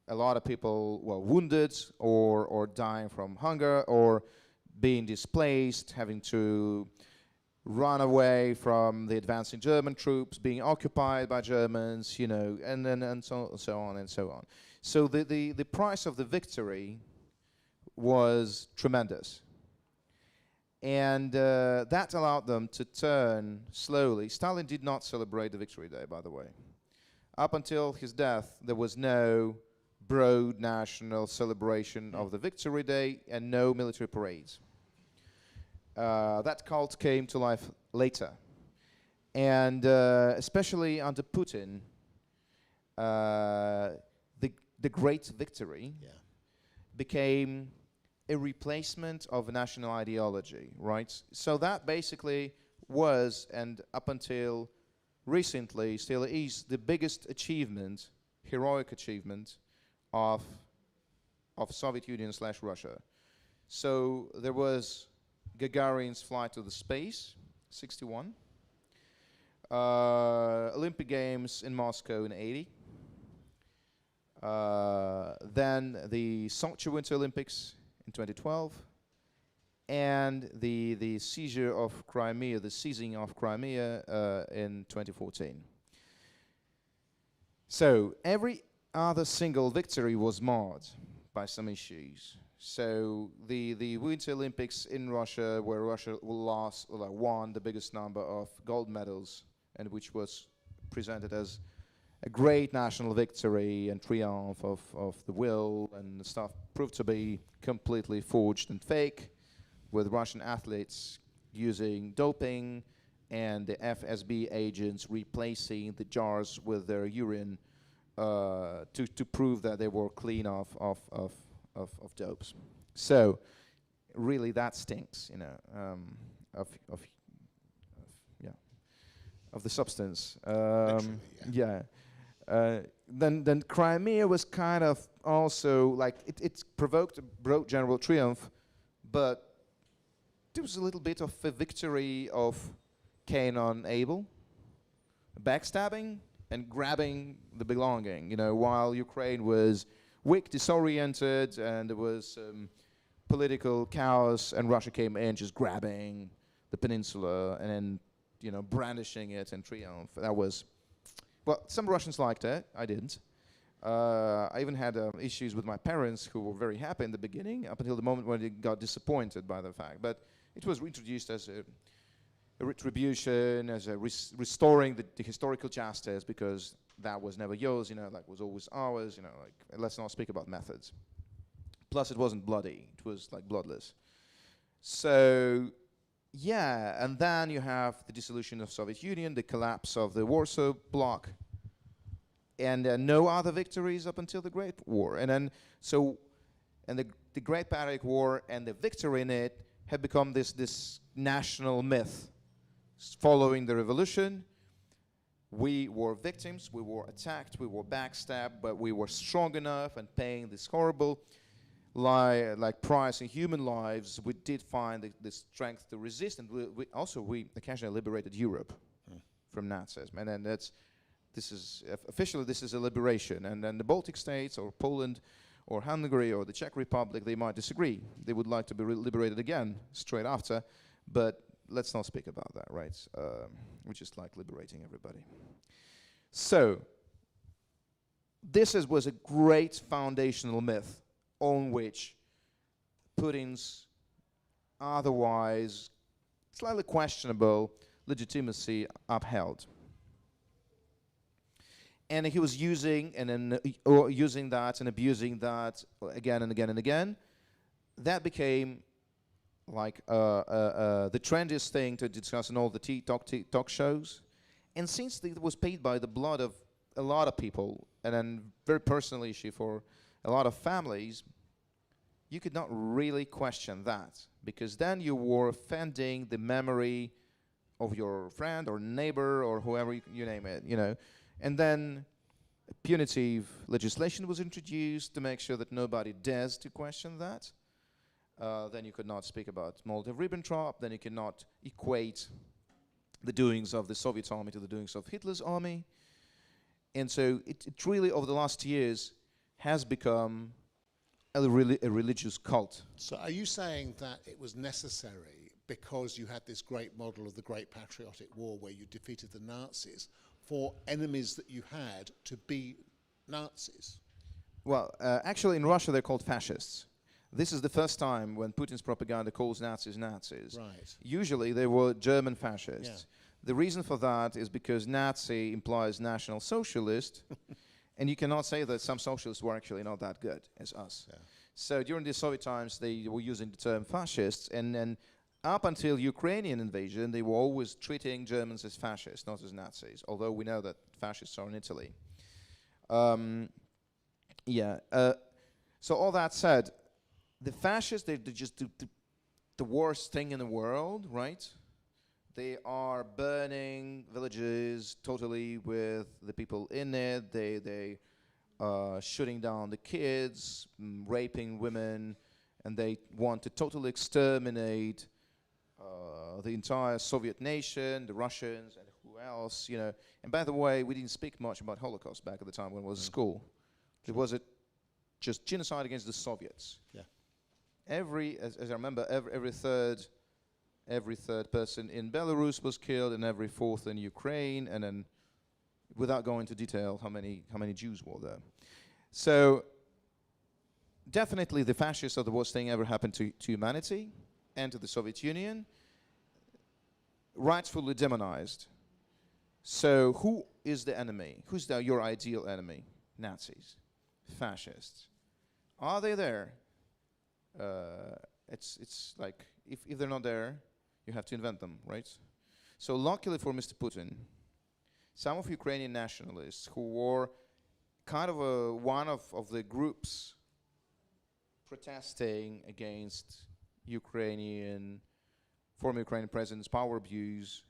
were wounded or dying from hunger or being displaced, having to run away from the advancing German troops, being occupied by Germans, you know, and so on and so on. So the price of the victory was tremendous. And that allowed them to turn slowly. Stalin did not celebrate the Victory Day, by the way. Up until his death, there was no broad national celebration of the Victory Day and no military parades. That cult came to life later. And especially under Putin, the great victory became a replacement of national ideology, right? So that basically was, and up until recently still is, the biggest achievement, heroic achievement of Soviet Union / Russia. So there was Gagarin's flight to the space, 61. Olympic Games in Moscow in 80. Then the Sochi Winter Olympics in 2012. And the seizure of Crimea, the seizing of Crimea in 2014. So every other single victory was marred by some issues. So the Winter Olympics in Russia, where Russia won the biggest number of gold medals, and which was presented as a great national victory and triumph of the will and stuff, proved to be completely forged and fake, with Russian athletes using doping and the FSB agents replacing the jars with their urine to prove that they were clean of dopes. So really that stinks, you know, of the substance. Then Crimea was kind of also like, it provoked a broad general triumph, but there was a little bit of a victory of Cain on Abel, backstabbing and grabbing the belonging, you know, while Ukraine was weak, disoriented, and there was political chaos, and Russia came in just grabbing the peninsula and then, you know, brandishing it in triumph. That was, well, some Russians liked it, I didn't. I even had issues with my parents, who were very happy in the beginning, up until the moment when they got disappointed by the fact. But it was introduced as a retribution, as a restoring the historical justice, because that was never yours, you know, like was always ours, you know, like, let's not speak about methods. Plus it wasn't bloody, it was like bloodless. So, yeah, and then you have the dissolution of Soviet Union, the collapse of the Warsaw Bloc, and no other victories up until the Great War. And then, so, and the Great Patriotic War and the victory in it had become this national myth. Following the revolution, we were victims, we were attacked, we were backstabbed, but we were strong enough and paying this horrible like price in human lives. We did find the strength to resist, and we occasionally liberated Europe from Nazism. And then officially this is a liberation. And then the Baltic states or Poland or Hungary or the Czech Republic, they might disagree. They would like to be liberated again straight after, but let's not speak about that, right? We just like liberating everybody. So, was a great foundational myth on which Putin's otherwise slightly questionable legitimacy upheld. And he was using using that and abusing that again and again and again. That became like the trendiest thing to discuss in all the talk shows. And since it was paid by the blood of a lot of people, and then very personal issue for a lot of families, you could not really question that, because then you were offending the memory of your friend or neighbor or whoever you name it, you know. And then punitive legislation was introduced to make sure that nobody dares to question that. Then you could not speak about Molotov-Ribbentrop. Then you cannot equate the doings of the Soviet army to the doings of Hitler's army. And so it really, over the last years, has become a religious cult. So are you saying that it was necessary, because you had this great model of the Great Patriotic War where you defeated the Nazis, for enemies that you had to be Nazis? Well, actually in Russia they're called fascists. This is the first time when Putin's propaganda calls Nazis Nazis. Right. Usually they were German fascists. Yeah. The reason for that is because Nazi implies National Socialist, and you cannot say that some socialists were actually not that good as us. Yeah. So during the Soviet times, they were using the term fascists, and then up until Ukrainian invasion, they were always treating Germans as fascists, not as Nazis, although we know that fascists are in Italy. So all that said, the fascists, they just do the worst thing in the world, right? They are burning villages totally with the people in it. They shooting down the kids, raping women, and they want to totally exterminate the entire Soviet nation, the Russians, and who else, you know. And by the way, we didn't speak much about Holocaust back at the time when I was at school. It was just genocide against the Soviets. Yeah. As I remember, every third person in Belarus was killed, and every fourth in Ukraine, and then, without going into detail, how many Jews were there. So definitely the fascists are the worst thing ever happened to humanity and to the Soviet Union, rightfully demonized. So who is the enemy? Who's your ideal enemy? Nazis, fascists. Are they there? It's like, if they're not there, you have to invent them, right? So luckily for Mr. Putin, some of Ukrainian nationalists who were kind of one of the groups protesting against former Ukrainian president's power abuse,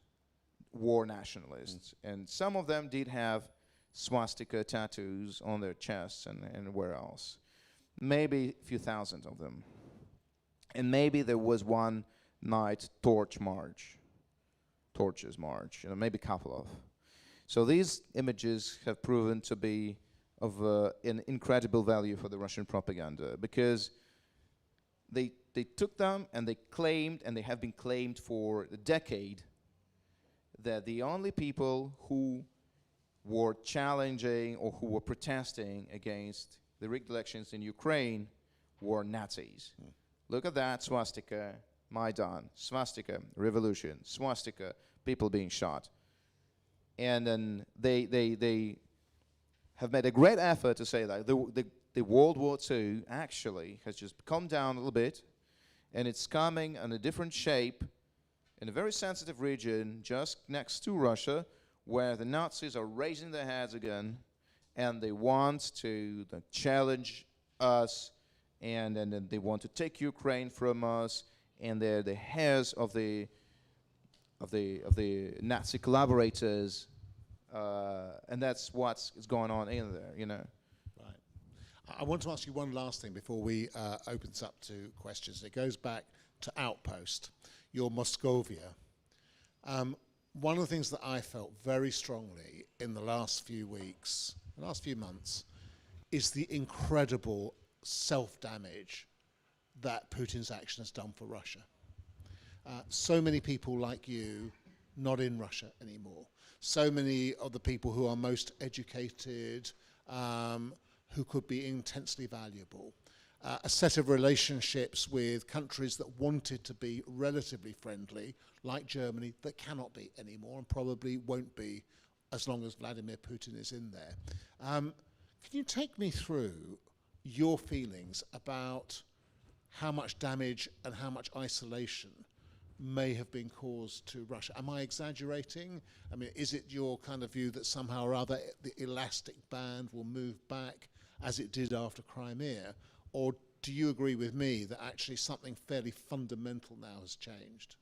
were nationalists. And some of them did have swastika tattoos on their chests and where else. Maybe a few thousand of them. And maybe there was one night torches march, maybe a couple of. So these images have proven to be of an incredible value for the Russian propaganda, because they took them and they claimed, and they have been claimed for a decade, that the only people who were challenging or who were protesting against the rigged elections in Ukraine were Nazis. Look at that, swastika, Maidan, swastika, revolution, swastika, people being shot. And then they have made a great effort to say that the World War II actually has just calmed down a little bit, and it's coming in a different shape in a very sensitive region just next to Russia, where the Nazis are raising their heads again, and they want to challenge us, and then they want to take Ukraine from us, and they're the heads of the Nazi collaborators, and that's what's going on in there, you know. Right. I want to ask you one last thing before we open this up to questions. It goes back to Outpost, your Moscovia. One of the things that I felt very strongly in the last few weeks, the last few months, is the incredible self-damage that Putin's action has done for Russia. So many people like you not in Russia anymore. So many of the people who are most educated, who could be intensely valuable. A set of relationships with countries that wanted to be relatively friendly, like Germany, that cannot be anymore and probably won't be as long as Vladimir Putin is in there. Can you take me through your feelings about how much damage and how much isolation may have been caused to Russia? Am I exaggerating? I mean, is it your kind of view that somehow or other the elastic band will move back as it did after Crimea? Or do you agree with me that actually something fairly fundamental now has changed?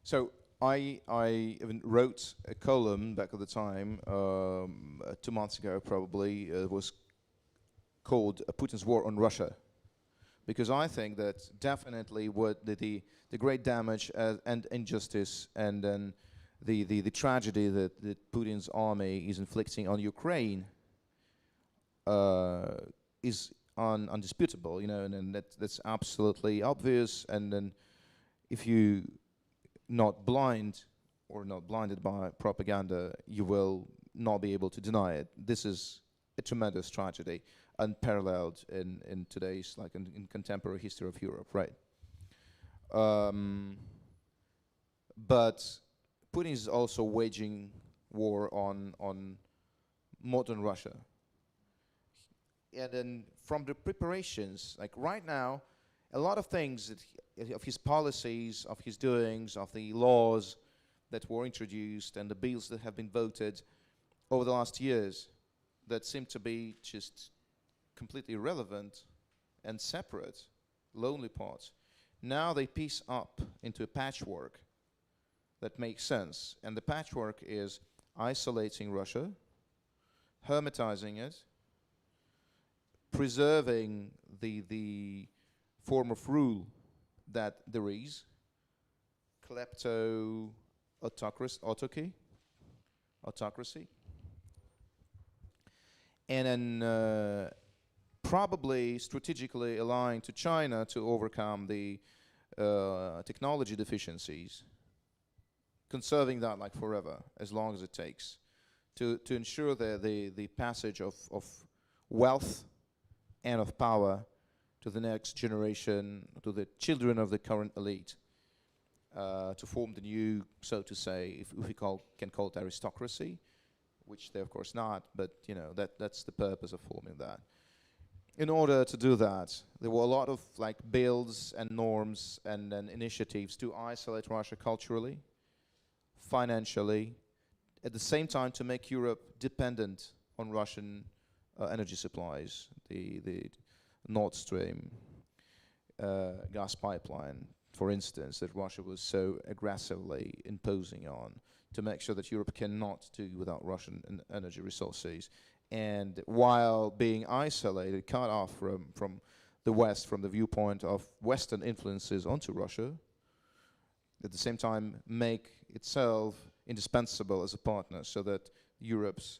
So I even wrote a column back at the time, 2 months ago probably. It was called Putin's War on Russia, because I think that definitely what the great damage and injustice and then the tragedy that Putin's army is inflicting on Ukraine is undisputable, and that's absolutely obvious. And then if you not blind or not blinded by propaganda, you will not be able to deny it. This is a tremendous tragedy, unparalleled in today's, like in contemporary history of Europe, right? But Putin is also waging war on modern Russia. And then from the preparations, like right now, a lot of things of his policies, of his doings, of the laws that were introduced and the bills that have been voted over the last years that seem to be just completely irrelevant and separate, lonely parts. Now they piece up into a patchwork that makes sense. And the patchwork is isolating Russia, hermetizing it, preserving the form of rule that there is, autocracy, and then probably strategically aligned to China to overcome the technology deficiencies, conserving that like forever, as long as it takes, to ensure the passage of wealth and of power to the next generation, to the children of the current elite, to form the new, so to say, if we can call it aristocracy, which they're of course not, but that's the purpose of forming that. In order to do that, there were a lot of like bills and norms and initiatives to isolate Russia culturally, financially, at the same time to make Europe dependent on Russian energy supplies, the Nord Stream gas pipeline, for instance, that Russia was so aggressively imposing on to make sure that Europe cannot do without Russian energy resources. And while being isolated, cut off from the West, from the viewpoint of Western influences onto Russia, at the same time make itself indispensable as a partner, so that Europe's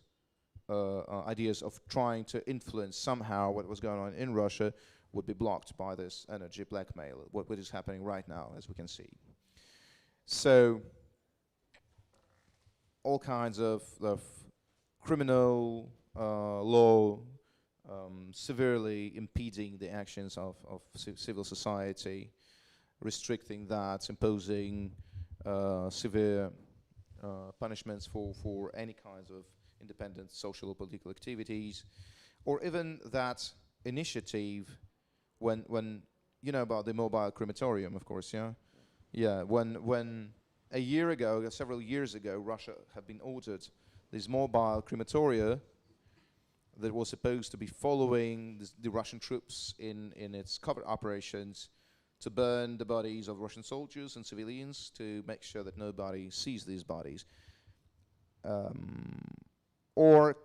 ideas of trying to influence somehow what was going on in Russia would be blocked by this energy blackmail, what is happening right now, as we can see. So all kinds of criminal law severely impeding the actions of civil society, restricting that, imposing severe punishments for any kinds of independent social or political activities, or even that initiative when you know about the mobile crematorium, of course, when a year ago, several years ago, Russia had been ordered these mobile crematoria that was supposed to be following the Russian troops in its covert operations to burn the bodies of Russian soldiers and civilians to make sure that nobody sees these bodies. Or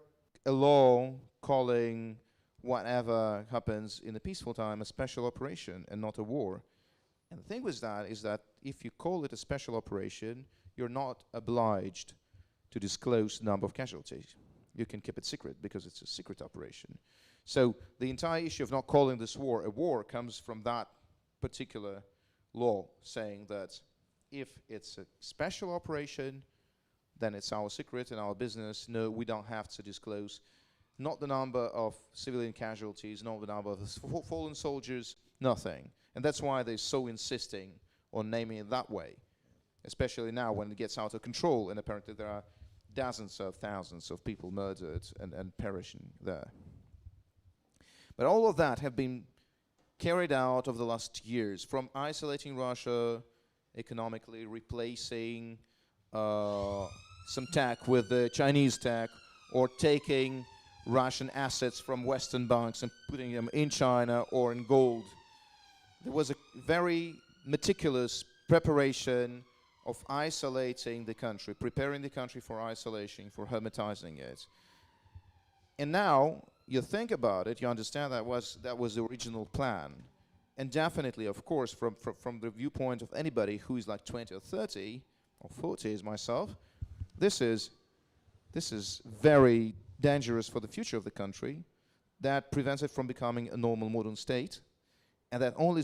a law calling whatever happens in a peaceful time a special operation and not a war. And the thing with that is that if you call it a special operation, you're not obliged to disclose the number of casualties. You can keep it secret because it's a secret operation. So the entire issue of not calling this war a war comes from that particular law saying that if it's a special operation, then it's our secret and our business. No, we don't have to disclose not the number of civilian casualties, not the number of fallen soldiers, nothing. And that's why they're so insisting on naming it that way, especially now when it gets out of control and apparently there are dozens of thousands of people murdered and perishing there. But all of that have been carried out over the last years, from isolating Russia economically, replacing some tech with the Chinese tech, or taking Russian assets from Western banks and putting them in China or in gold. There was a very meticulous preparation of isolating the country, preparing the country for isolation, for hermetizing it. And now you think about it, you understand that was the original plan. And definitely, of course, from the viewpoint of anybody who is like 20 or 30 or 40 as myself, this is very dangerous for the future of the country. That prevents it from becoming a normal modern state, and that only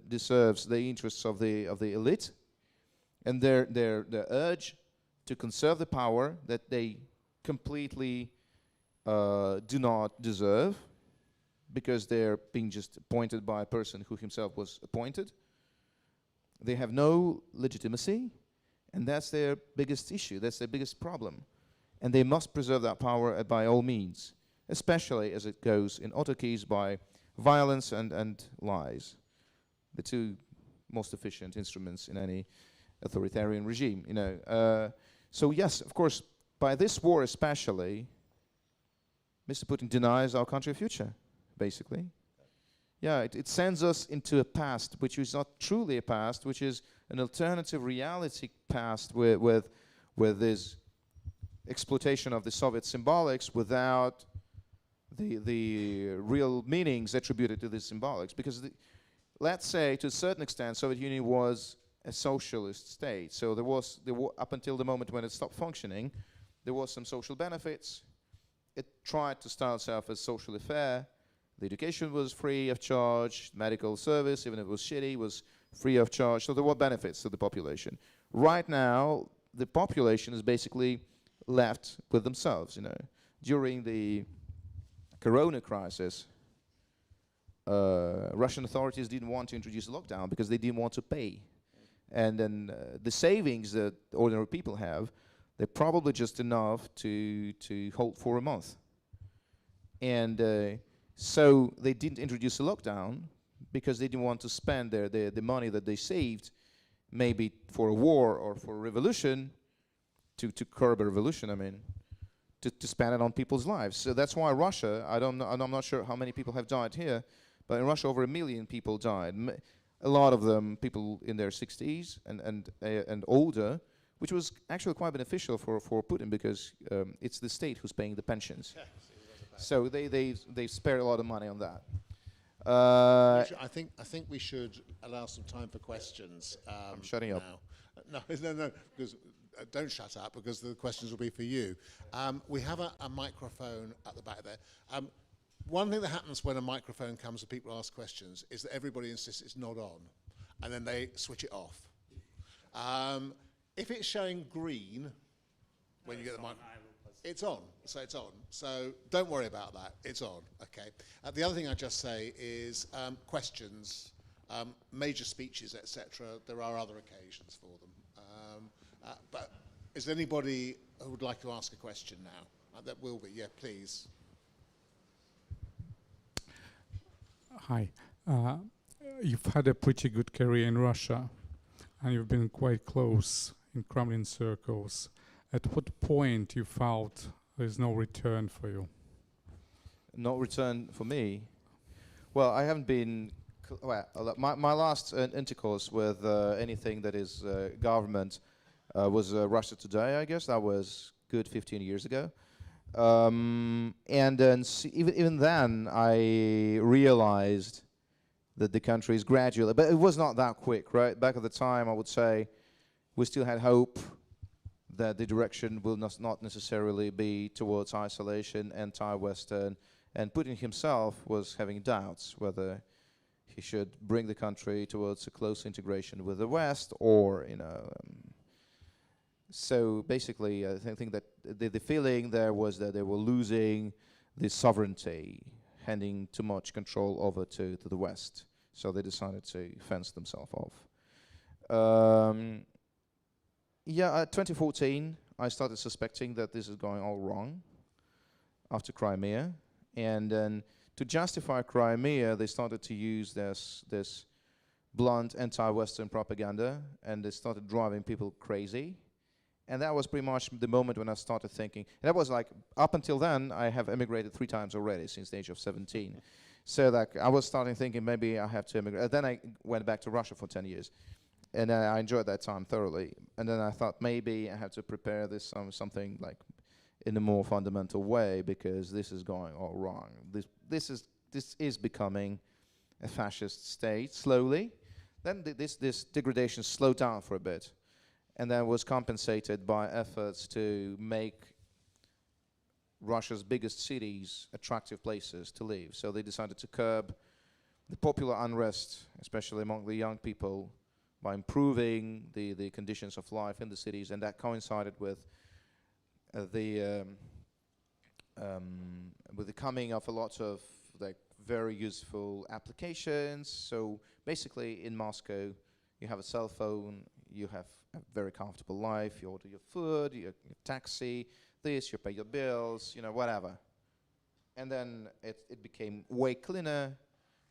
deserves the interests of the elite and their urge to conserve the power that they completely do not deserve, because they're being just appointed by a person who himself was appointed. They have no legitimacy, and that's their biggest issue, that's their biggest problem. And they must preserve that power by all means, especially as it goes in autarchies by violence and lies, the two most efficient instruments in any authoritarian regime. So yes, of course, by this war especially, Mr. Putin denies our country a future, basically. Yeah, it sends us into a past which is not truly a past, which is an alternative reality past with this exploitation of the Soviet symbolics without the real meanings attributed to these symbolics. Because let's say, to a certain extent, Soviet Union was a socialist state. So there was up until the moment when it stopped functioning, there was some social benefits. It tried to style itself as socially fair. The education was free of charge. Medical service, even if it was shitty, was free of charge. So there were benefits to the population. Right now, the population is basically left with themselves. During the Corona crisis, Russian authorities didn't want to introduce a lockdown because they didn't want to pay. And then the savings that ordinary people have, they're probably just enough to hold for a month. And so they didn't introduce a lockdown because they didn't want to spend the money that they saved, maybe for a war or for a revolution, to curb a revolution, to spend it on people's lives. So that's why Russia, I'm not sure how many people have died here, but in Russia over 1 million people died. A lot of them people in their 60s and older, which was actually quite beneficial for Putin, because it's the state who's paying the pensions. So they spare a lot of money on that. I think we should allow some time for questions. I'm shutting up. No, because don't shut up, because the questions will be for you. We have a microphone at the back there. One thing that happens when a microphone comes and people ask questions is that everybody insists it's not on, and then they switch it off. If it's showing green when you get the microphone, it's on. So it's on. So don't worry about that. It's on. Okay. The other thing I just say is questions, major speeches, etc. There are other occasions for them. But is there anybody who would like to ask a question now? That will be. Yeah, please. Hi. You've had a pretty good career in Russia, and you've been quite close in Kremlin circles. At what point you felt there's no return for you? No return for me? Well, I haven't been... my last intercourse with anything that is government was Russia Today, I guess. That was good 15 years ago. And then even then, I realized that the country is gradually... But it was not that quick, right? Back at the time, I would say, we still had hope that the direction will not necessarily be towards isolation, anti-Western, and Putin himself was having doubts whether he should bring the country towards a close integration with the West, or, you know. So basically, I think that the feeling there was that they were losing the sovereignty, handing too much control over to the West. So they decided to fence themselves off. 2014, I started suspecting that this is going all wrong after Crimea. And then to justify Crimea, they started to use this blunt anti-Western propaganda, and they started driving people crazy. And that was pretty much the moment when I started thinking. And that was like, up until then, I have emigrated 3 times already since the age of 17. So like, I was starting thinking maybe I have to immigrate. Then I went back to Russia for 10 years. And I enjoyed that time thoroughly. And then I thought maybe I have to prepare this something like in a more fundamental way, because this is going all wrong. This is becoming a fascist state slowly. Then this degradation slowed down for a bit, and then was compensated by efforts to make Russia's biggest cities attractive places to live. So they decided to curb the popular unrest, especially among the young people, by improving the conditions of life in the cities, and that coincided with the coming of a lot of like very useful applications. So basically, in Moscow, you have a cell phone, you have a very comfortable life, you order your food, your taxi, this, you pay your bills, you know, whatever. And then it became way cleaner,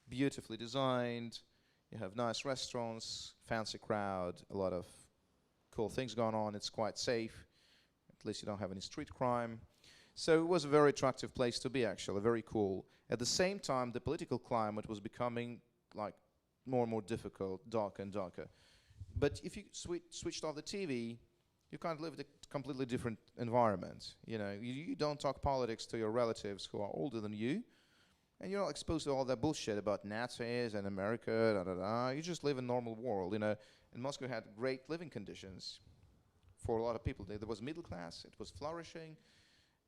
beautifully designed. You have nice restaurants, fancy crowd, a lot of cool things going on. It's quite safe. At least you don't have any street crime. So it was a very attractive place to be, actually, very cool. At the same time, the political climate was becoming like more and more difficult, darker and darker. But if you switched off the TV, you can't live in a completely different environment. You know, you don't talk politics to your relatives who are older than you, and you're not exposed to all that bullshit about Nazis and America, da-da-da. You just live in a normal world, you know. And Moscow had great living conditions for a lot of people. There was middle class, it was flourishing.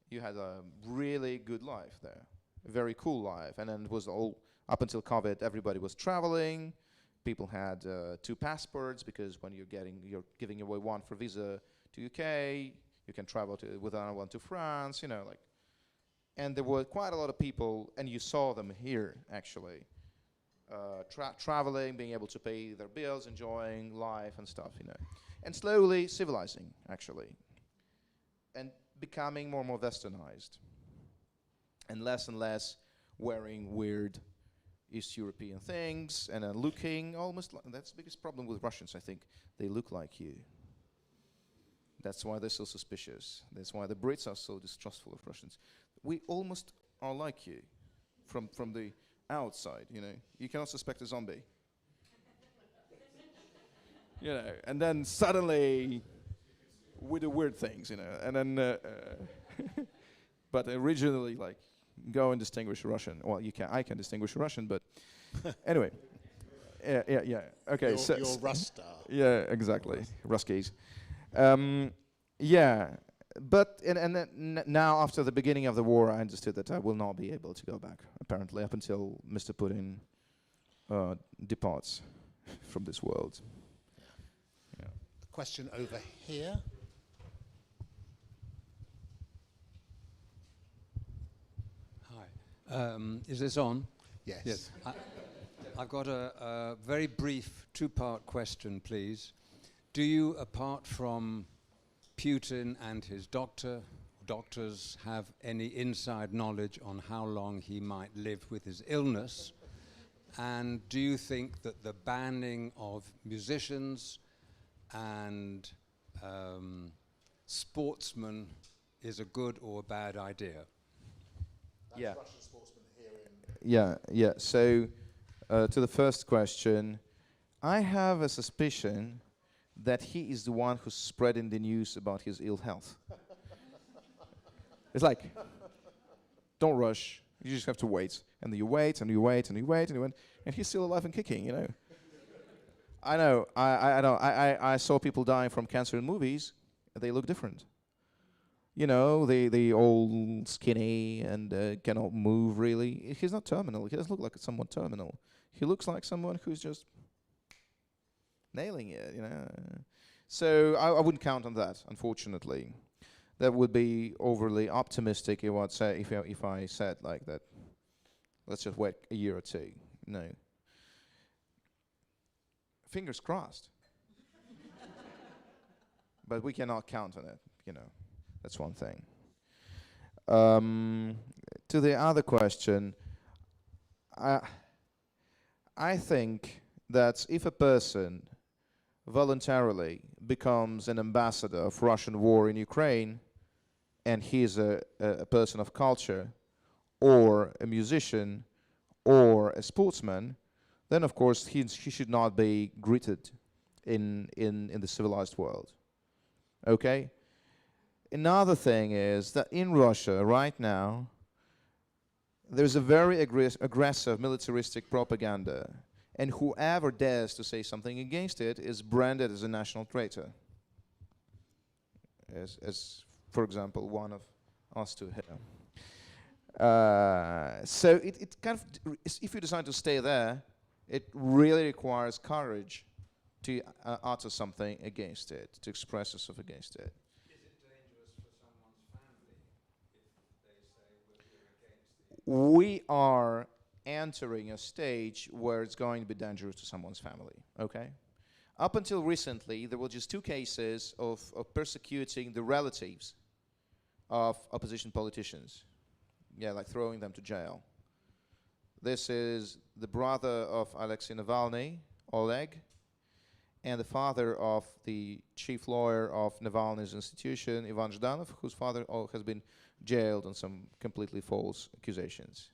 You had a really good life there, a very cool life. And then it was all, up until COVID, everybody was traveling. People had 2 passports, because when you're giving away one for visa to UK, you can travel with another one to France, you know, like. And there were quite a lot of people, and you saw them here, actually, traveling, being able to pay their bills, enjoying life and stuff, you know. And slowly civilizing, actually. And becoming more and more westernized. And less wearing weird East European things, and looking almost like, that's the biggest problem with Russians, I think. They look like you. That's why they're so suspicious. That's why the Brits are so distrustful of Russians. We almost are like you from the outside, you know. You cannot suspect a zombie. You know, and then suddenly we do weird things, you know. And then, but originally, like, go and distinguish a Russian. Well, you can. I can distinguish a Russian, but anyway. Yeah. Okay. You're Rusta. Yeah, exactly. Ruskies. Yeah, but and then now after the beginning of the war, I understood that I will not be able to go back. Apparently, up until Mr. Putin departs from this world. Yeah. Question over here. Hi. Is this on? Yes. Yes. I've got a very brief 2-part question, please. Do you, apart from Putin and his doctors, have any inside knowledge on how long he might live with his illness? And do you think that the banning of musicians and sportsmen is a good or a bad idea? That's Yeah. Russian sportsmen here in... Yeah. So, to the first question, I have a suspicion that he is the one who's spreading the news about his ill health. It's like, don't rush. You just have to wait. And you wait, and you wait, and you wait, and you wait, and he's still alive and kicking, you know. I know. I saw people dying from cancer in movies, and they look different. You know, they all skinny and cannot move really. He's not terminal. He doesn't look like someone terminal. he looks like someone who's just nailing it, you know. So I wouldn't count on that, unfortunately. That would be overly optimistic if I'd say if I said like that. Let's just wait a year or two. No. Fingers crossed. But we cannot count on it, you know. That's one thing. To the other question, I think that if a person voluntarily becomes an ambassador of Russian war in Ukraine, and he is a person of culture, or a musician, or a sportsman, then of course he should not be greeted in the civilized world. Okay? Another thing is that in Russia right now, there's a very aggressive militaristic propaganda, and whoever dares to say something against it is branded as a national traitor. As for example, one of us two here. So it kind of, if you decide to stay there, it really requires courage to utter something against it, to express yourself against it. Is it dangerous for someone's family if they say we're against the... We are entering a stage where it's going to be dangerous to someone's family, okay? Up until recently, there were just 2 cases of persecuting the relatives of opposition politicians. Yeah, like throwing them to jail. This is the brother of Alexei Navalny, Oleg, and the father of the chief lawyer of Navalny's institution, Ivan Zhdanov, whose father has been jailed on some completely false accusations.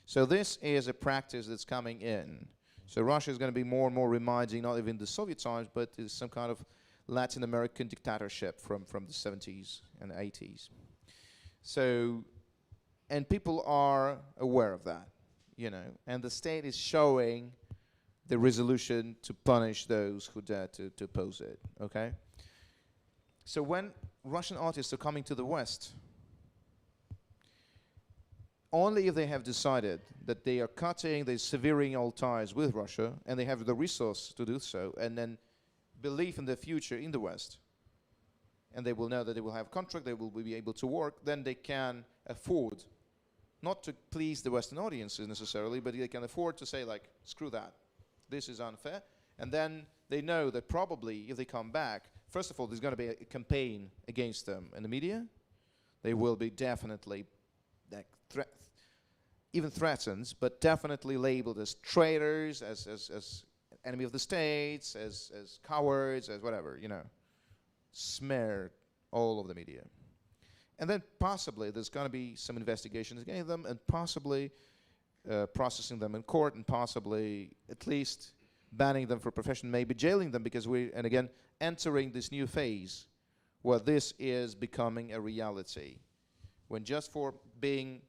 So this is a practice that's coming in. So Russia is going to be more and more reminding not even the Soviet times, but is some kind of Latin American dictatorship from the 70s and 80s. So, and people are aware of that, you know, and the state is showing the resolution to punish those who dare to oppose it, okay? So when Russian artists are coming to the West, only if they have decided that they are cutting, they're severing all ties with Russia, and they have the resource to do so, and then belief in the future in the West, and they will know that they will have a contract, they will be able to work, then they can afford, not to please the Western audiences necessarily, but they can afford to say like, screw that, this is unfair, and then they know that probably if they come back, first of all, there's going to be a campaign against them in the media. They will be definitely like even threatened, but definitely labeled as traitors, as enemy of the states, as cowards, as whatever, you know, smeared all of the media. And then possibly there's going to be some investigations against them, and possibly processing them in court, and possibly at least banning them for profession, maybe jailing them, because and again, entering this new phase where this is becoming a reality. When just for being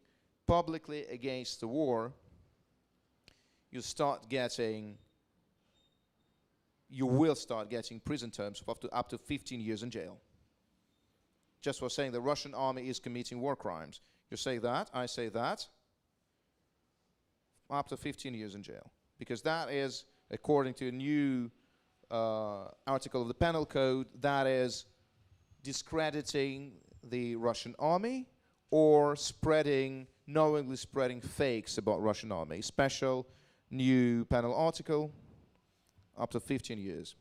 publicly against the war, you will start getting prison terms of up to 15 years in jail. Just for saying the Russian army is committing war crimes. You say that, I say that, up to 15 years in jail. Because that is, according to a new article of the Penal Code, that is discrediting the Russian army or knowingly spreading fakes about Russian army. Special new penal article, up to 15 years.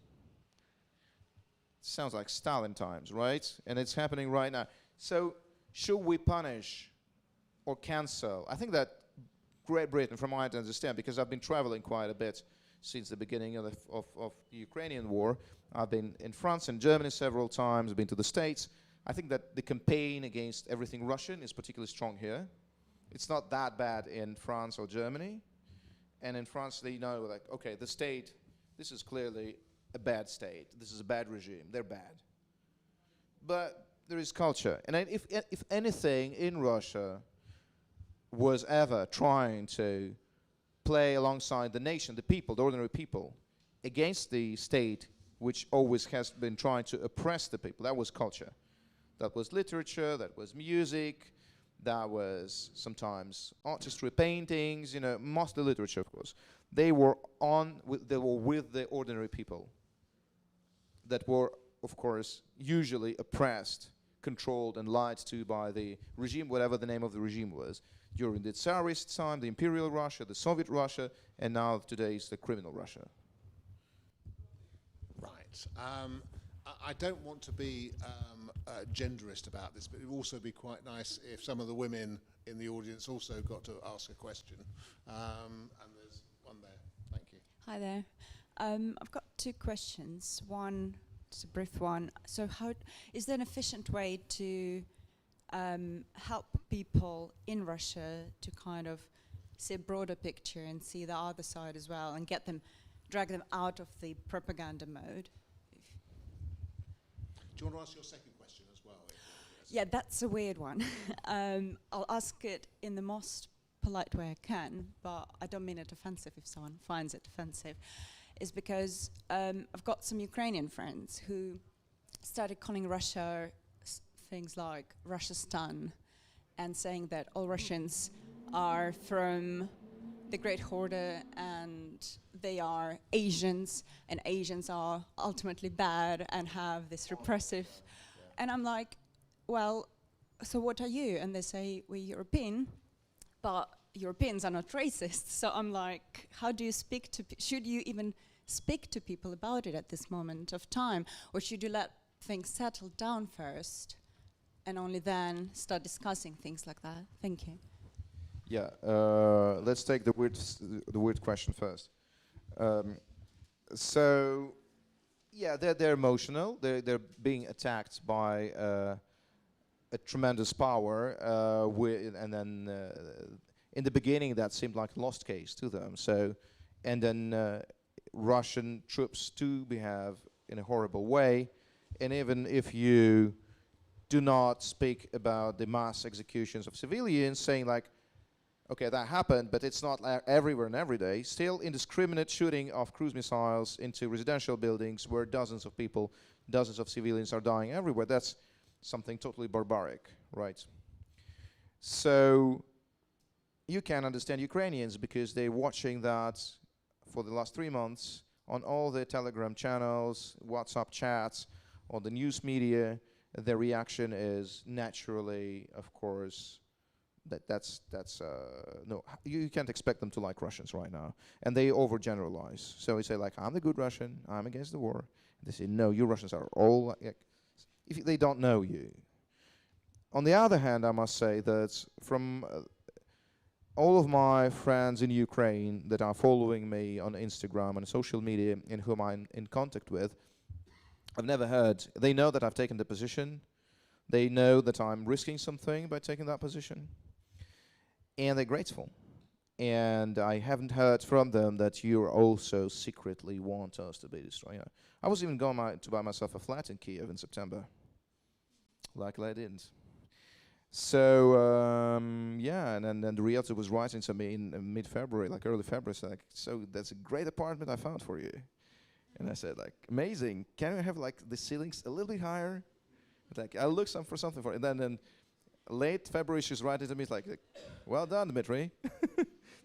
Sounds like Stalin times, right? And it's happening right now. So should we punish or cancel? I think that Great Britain, from what I understand, because I've been traveling quite a bit since the beginning of the Ukrainian war. I've been in France and Germany several times. I've been to the States. I think that the campaign against everything Russian is particularly strong here. It's not that bad in France or Germany. And in France, they know, like, okay, the state, this is clearly a bad state. This is a bad regime. They're bad. But there is culture. And if anything in Russia was ever trying to play alongside the nation, the people, the ordinary people, against the state, which always has been trying to oppress the people, that was culture. That was literature, that was music, that was sometimes artistry, paintings, you know, mostly literature, of course. they were with the ordinary people that were, of course, usually oppressed, controlled, and lied to by the regime, whatever the name of the regime was, during the Tsarist time, the Imperial Russia, the Soviet Russia, and now today is the criminal Russia. Right. I don't want to be genderist about this, but it would also be quite nice if some of the women in the audience also got to ask a question. And there's one there. Thank you. Hi there. I've got two questions. One, just a brief one. So is there an efficient way to help people in Russia to kind of see a broader picture and see the other side as well and drag them out of the propaganda mode? Do you want to ask your second question as well? Yeah, that's a weird one. I'll ask it in the most polite way I can, but I don't mean it offensive if someone finds it offensive. Is because I've got some Ukrainian friends who started calling Russia things like Russiastan and saying that all Russians are from the Great Hoarder and they are Asians and Asians are ultimately bad and have this repressive. And I'm like, well, so what are you? And they say, we're European, but Europeans are not racist. So I'm like, how do you speak to, should you even speak to people about it at this moment of time? Or should you let things settle down first and only then start discussing things like that? Thank you. Yeah, let's take the weird question first. So, yeah, they're emotional. They're being attacked by a tremendous power, and then in the beginning that seemed like a lost case to them. So, and then Russian troops do behave in a horrible way, and even if you do not speak about the mass executions of civilians, saying like, okay, that happened, but it's not everywhere and every day. Still, indiscriminate shooting of cruise missiles into residential buildings where dozens of people, dozens of civilians are dying everywhere. That's something totally barbaric, right? So you can understand Ukrainians because they're watching that for the last 3 months on all the Telegram channels, WhatsApp chats, on the news media. Their reaction is naturally, of course, that's no, you can't expect them to like Russians right now, and they overgeneralize. So we say like, I'm the good Russian, I'm against the war. And they say no, you Russians are all like, if they don't know you. On the other hand, I must say that from all of my friends in Ukraine that are following me on Instagram and social media, and whom I'm in contact with, I've never heard. They know that I've taken the position. They know that I'm risking something by taking that position. And they're grateful. And I haven't heard from them that you also secretly want us to be destroyed. I was even going to buy myself a flat in Kiev in September. Luckily I didn't. So, yeah, and then the realtor was writing to me in mid-February, like early February, like, so that's a great apartment I found for you. And I said, like, amazing. Can we have, like, the ceilings a little bit higher? Like, I'll look for something for it. And then late February, she's writing to me, like, well done, Dmitry.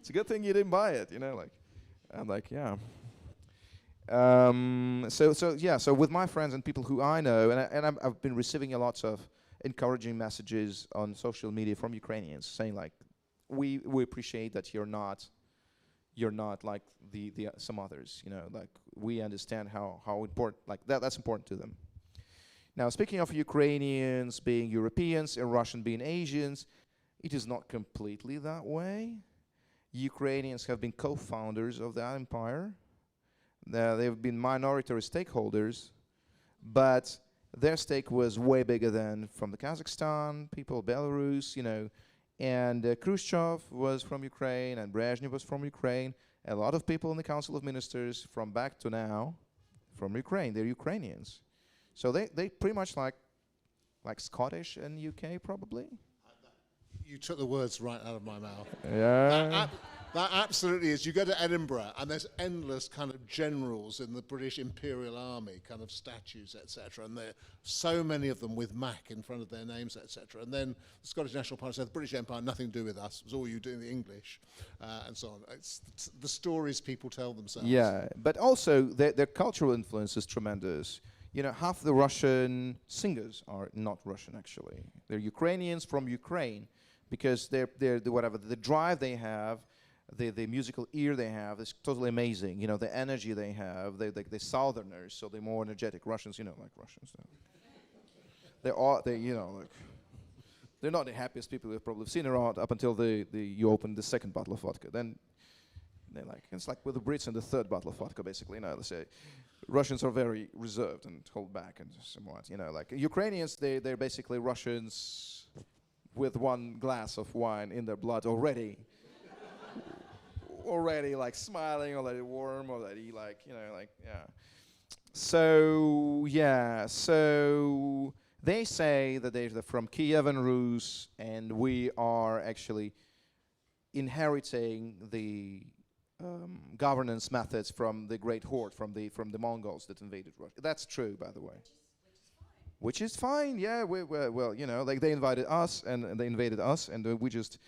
It's a good thing you didn't buy it, you know, like. I'm like, yeah. So with my friends and people who I know, and I've been receiving a lot of encouraging messages on social media from Ukrainians saying, like, we appreciate that you're not like the some others, you know, like we understand how important, like that's important to them. Now, speaking of Ukrainians being Europeans and Russian being Asians, it is not completely that way. Ukrainians have been co-founders of that empire. They've been minority stakeholders, but their stake was way bigger than from the Kazakhstan people, Belarus, you know. And Khrushchev was from Ukraine, and Brezhnev was from Ukraine. A lot of people in the Council of Ministers from back to now from Ukraine. They're Ukrainians. So they pretty much like Scottish and UK probably. You took the words right out of my mouth. Yeah. That absolutely is. You go to Edinburgh and there's endless kind of generals in the British Imperial Army, kind of statues, etc. And there are so many of them with Mac in front of their names, etc. And then the Scottish National Party said, the British Empire, nothing to do with us. It was all you doing the English, and so on. It's the stories people tell themselves. Yeah, but also their cultural influence is tremendous. You know, half the Russian singers are not Russian, actually. They're Ukrainians from Ukraine, because they're whatever, the drive they have, the musical ear they have is totally amazing. You know, the energy they have, they're Southerners, so they're more energetic. Russians, you know, like Russians. They're not the happiest people you've probably seen around up until you open the second bottle of vodka. Then they're like, it's like with the Brits and the third bottle of vodka, basically. You know, they say Russians are very reserved and hold back and somewhat. You know, like Ukrainians, they're basically Russians with one glass of wine in their blood already. Already like smiling, already warm, already like, you know, like, yeah. So they say that they're from Kiev and Rus, and we are actually inheriting the governance methods from the Great Horde, from the Mongols that invaded Russia. That's true, by the way. Which is fine, yeah. Well, you know, like they invited us, and they invaded us, and we just.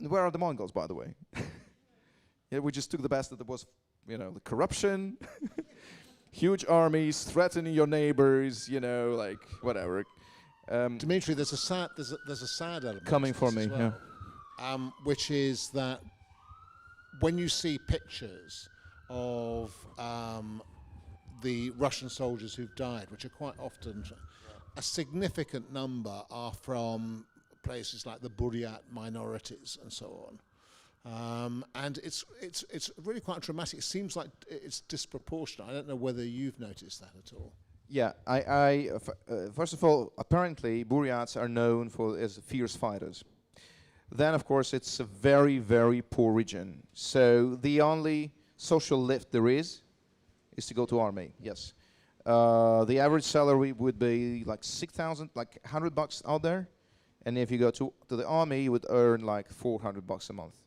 Where are the Mongols, by the way? Yeah, we just took the best that there was, you know, the corruption, huge armies threatening your neighbors, you know, like whatever. Dmitry, there's a sad element Coming for me, well, which is that when you see pictures of the Russian soldiers who've died, which are quite often a significant number are from places like the Buryat minorities and so on, and it's really quite dramatic. It seems like it's disproportionate. I don't know whether you've noticed that at all. Yeah, first of all, apparently Buryats are known as fierce fighters. Then, of course, it's a very, very poor region. So the only social lift there is to go to army. Yes, the average salary would be like 6,000, like $100 out there. And if you go to the army, you would earn like $400 a month.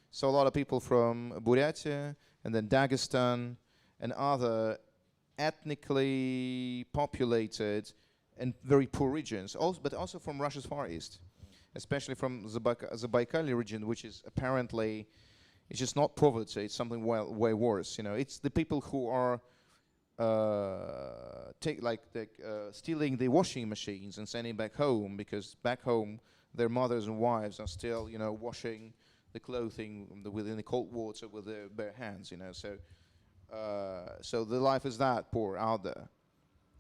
So a lot of people from Buryatia and then Dagestan and other ethnically populated and very poor regions, but also from Russia's Far East, especially from the Zabaikali region, which is apparently, it's just not poverty, it's something way worse. You know, it's the people who are stealing the washing machines and sending back home, because back home their mothers and wives are still, you know, washing the clothing within the cold water with their bare hands, you know. So the life is that poor out there.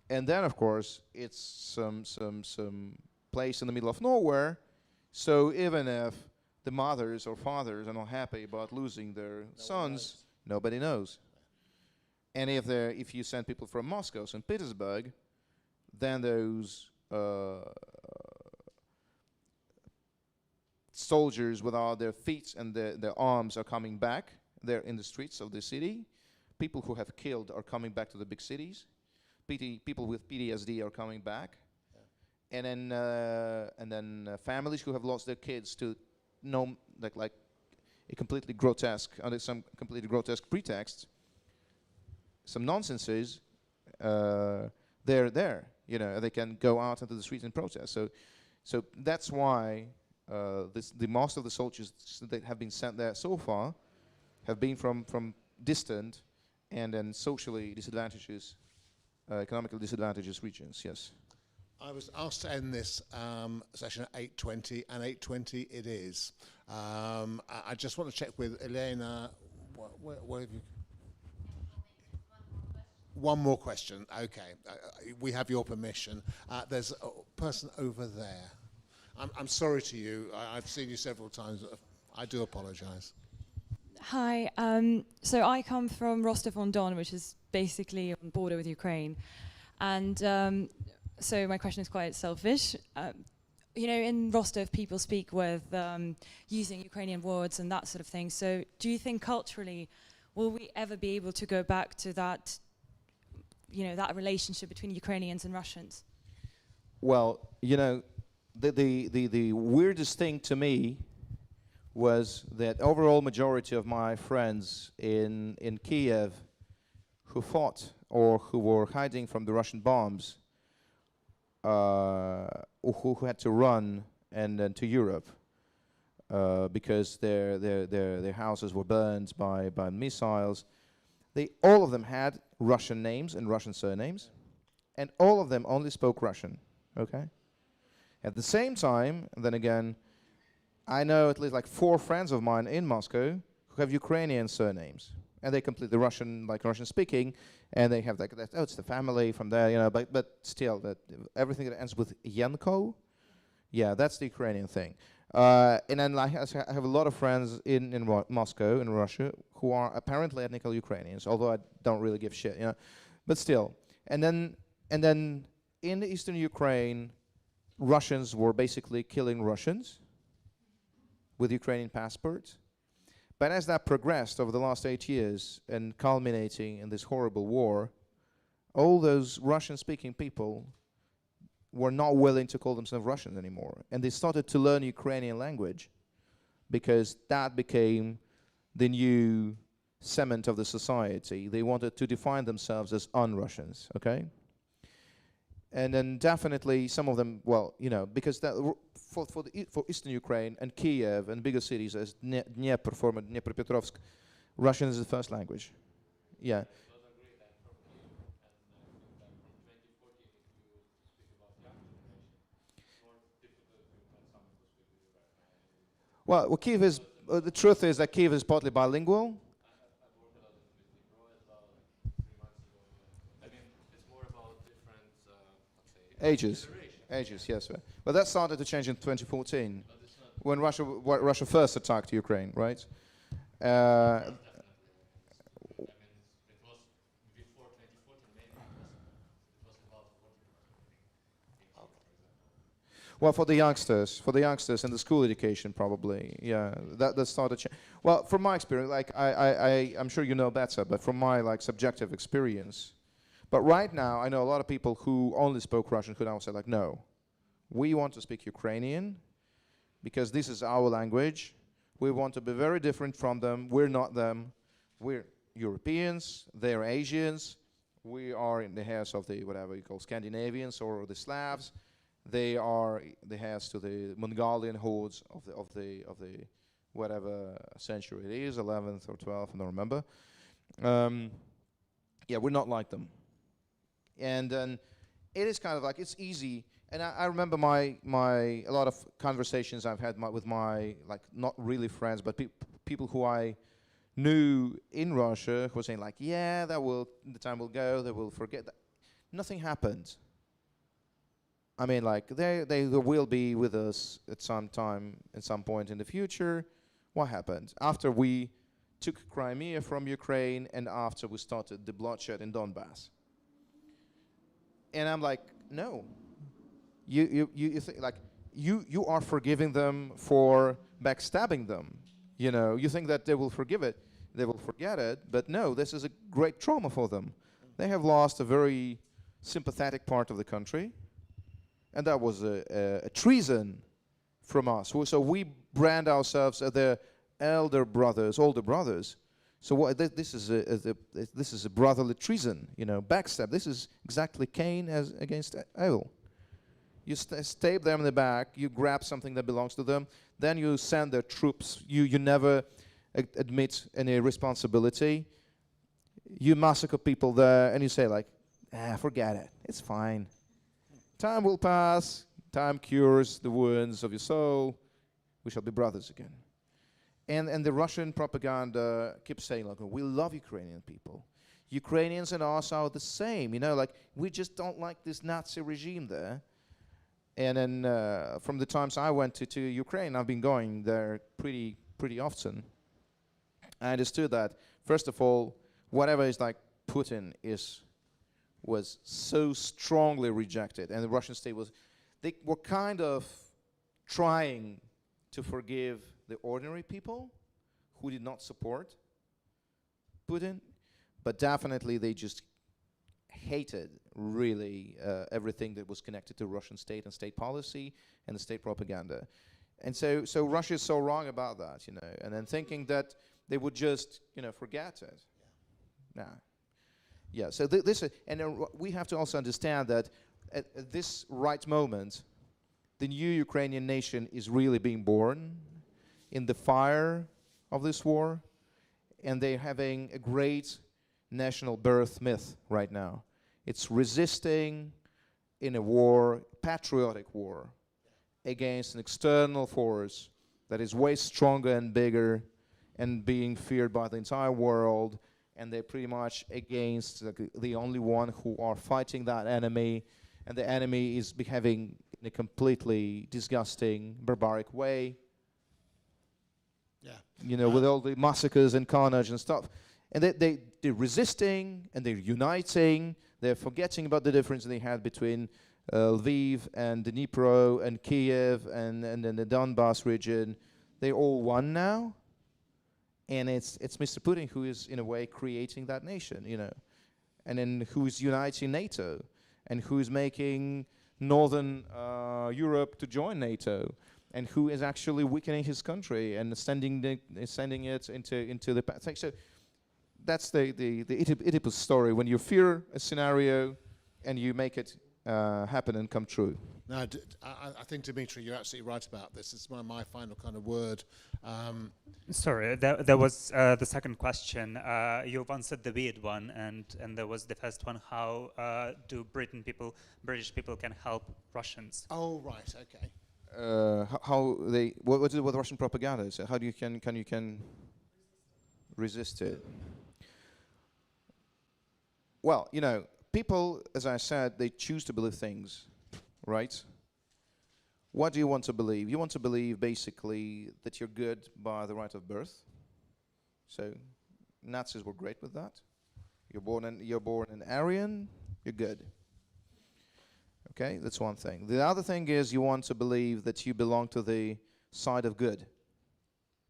And then, of course, it's some place in the middle of nowhere. So even if the mothers or fathers are not happy about losing their sons, nobody knows. And if you send people from Moscow, St. Petersburg, then those soldiers without their feet and their arms are coming back. They're in the streets of the city. People who have killed are coming back to the big cities. People with PTSD are coming back. Yeah. And then families who have lost their kids to like a completely grotesque, under some completely grotesque pretext, some nonsenses, they're there. You know, they can go out into the streets and protest. So that's why the most of the soldiers that have been sent there so far have been from distant and then socially disadvantageous, economically disadvantaged regions. Yes. I was asked to end this session at 8:20, and 8:20 it is. I just want to check with Elena. What have you? One more question. Okay, we have your permission. There's a person over there. I'm sorry to you. I've seen you several times. I do apologize. Hi. So I come from Rostov-on-Don, which is basically on the border with Ukraine. And so my question is quite selfish. You know, in Rostov, people speak with using Ukrainian words and that sort of thing. So do you think culturally, will we ever be able to go back to that, you know, that relationship between Ukrainians and Russians? Well, you know, the weirdest thing to me was that overall majority of my friends in Kiev who fought or who were hiding from the Russian bombs, who had to run and then to Europe because their houses were burned by missiles. All of them had Russian names and Russian surnames, and all of them only spoke Russian. Okay. At the same time, then again, I know at least like 4 friends of mine in Moscow who have Ukrainian surnames, and they completely Russian, like Russian speaking, and they have like that. Oh, it's the family from there, you know. But still, that everything that ends with Yanko, yeah, that's the Ukrainian thing. And then like, I have a lot of friends in Moscow, in Russia, who are apparently ethnical Ukrainians, although I don't really give shit, you know. But still, and then in the eastern Ukraine, Russians were basically killing Russians with Ukrainian passports. But as that progressed over the last 8 years and culminating in this horrible war, all those Russian-speaking people were not willing to call themselves Russians anymore. And they started to learn Ukrainian language because that became the new cement of the society. They wanted to define themselves as un-Russians, okay? And then definitely some of them, well, you know, because that for Eastern Ukraine and Kiev and bigger cities as Dnieper, former Dnepropetrovsk, Russian is the first language. Yeah. Well, Kiev is, the truth is that Kiev is partly bilingual. Ages, yes. But that started to change in 2014, when Russia first attacked Ukraine, right? Well, for the youngsters and the school education, probably, yeah, that started. Well, from my experience, like I'm sure you know better, but from my like subjective experience. But right now, I know a lot of people who only spoke Russian who now say like, no, we want to speak Ukrainian because this is our language. We want to be very different from them. We're not them. We're Europeans. They're Asians. We are in the hairs of the whatever you call Scandinavians or the Slavs. They are the heirs to the Mongolian hordes of the whatever century it is, 11th or 12th, I don't remember. Yeah, we're not like them. And then it is kind of like, it's easy. And I remember a lot of conversations I've had with my, like, not really friends, but people who I knew in Russia who were saying like, yeah, the time will go, they will forget that. Nothing happened. I mean, like, they will be with us at some time, at some point in the future. What happened? After we took Crimea from Ukraine and after we started the bloodshed in Donbass. And I'm like, no. You think like you are forgiving them for backstabbing them. You know, you think that they will forgive it, they will forget it, but no, this is a great trauma for them. They have lost a very sympathetic part of the country, and that was a treason from us. So we brand ourselves as their older brothers. So this is a brotherly treason, you know, backstab. This is exactly Cain as against Abel. You stab them in the back, you grab something that belongs to them, then you send their troops, you never admit any responsibility. You massacre people there, and you say like, forget it, it's fine. Time will pass, time cures the wounds of your soul, we shall be brothers again. And the Russian propaganda keeps saying, like, we love Ukrainian people. Ukrainians and us are the same, you know, like, we just don't like this Nazi regime there. And then from the times I went to Ukraine, I've been going there pretty often. I understood that, first of all, whatever is like Putin was so strongly rejected, and the Russian state they were kind of trying to forgive the ordinary people who did not support Putin, but definitely they just hated really everything that was connected to Russian state and state policy and the state propaganda. And so Russia is so wrong about that, and then thinking that they would just, forget it. Yeah. Yeah, so this, we have to also understand that at this right moment, the new Ukrainian nation is really being born in the fire of this war, and they're having a great national birth myth right now. It's resisting in a war, patriotic war, against an external force that is way stronger and bigger and being feared by the entire world, and they're pretty much against the only one who are fighting that enemy, and the enemy is behaving in a completely disgusting, barbaric way. Yeah. With all the massacres and carnage and stuff. And they're resisting, and they're uniting, they're forgetting about the difference they had between Lviv and Dnipro and Kiev and then the Donbass region. They're all one now. And it's Mr. Putin who is, in a way, creating that nation, and then who is uniting NATO, and who is making Northern Europe to join NATO, and who is actually weakening his country and sending it into the path. So that's the Oedipus story, when you fear a scenario and you make it happen and come true. No, I think, Dmitry, you're absolutely right about this. It's my final kind of word. Sorry, there was the second question. You've answered the weird one, and there was the first one. How do British people can help Russians? Oh, right, okay. What is it with Russian propaganda? So how do you can resist it? Well, people, as I said, they choose to believe things, right? What do you want to believe? You want to believe, basically, that you're good by the right of birth. So Nazis were great with that. You're born an Aryan, you're good. Okay, that's one thing. The other thing is you want to believe that you belong to the side of good.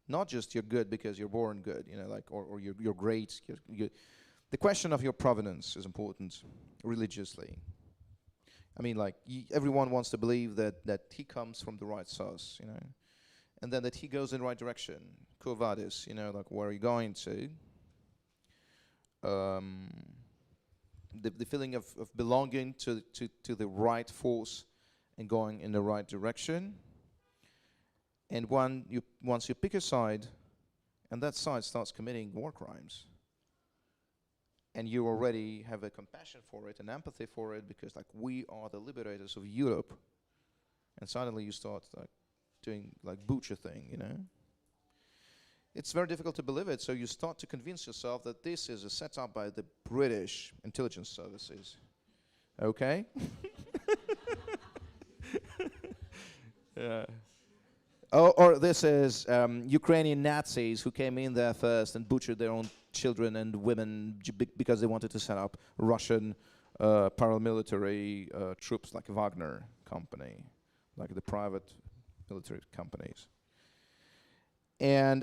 Not just you're good because you're born good, or you're great. The question of your provenance is important religiously. I mean, everyone wants to believe that he comes from the right source, and then that he goes in the right direction. Quo vadis, where are you going to? The feeling of belonging to the right force and going in the right direction. And once you pick a side, and that side starts committing war crimes, and you already have a compassion for it and empathy for it, because we are the liberators of Europe, and suddenly you start doing butcher thing, It's very difficult to believe it, so you start to convince yourself that this is a setup by the British intelligence services. Okay? Yeah. Or this is Ukrainian Nazis who came in there first and butchered their own children and women because they wanted to set up Russian paramilitary troops like Wagner company, like the private military companies.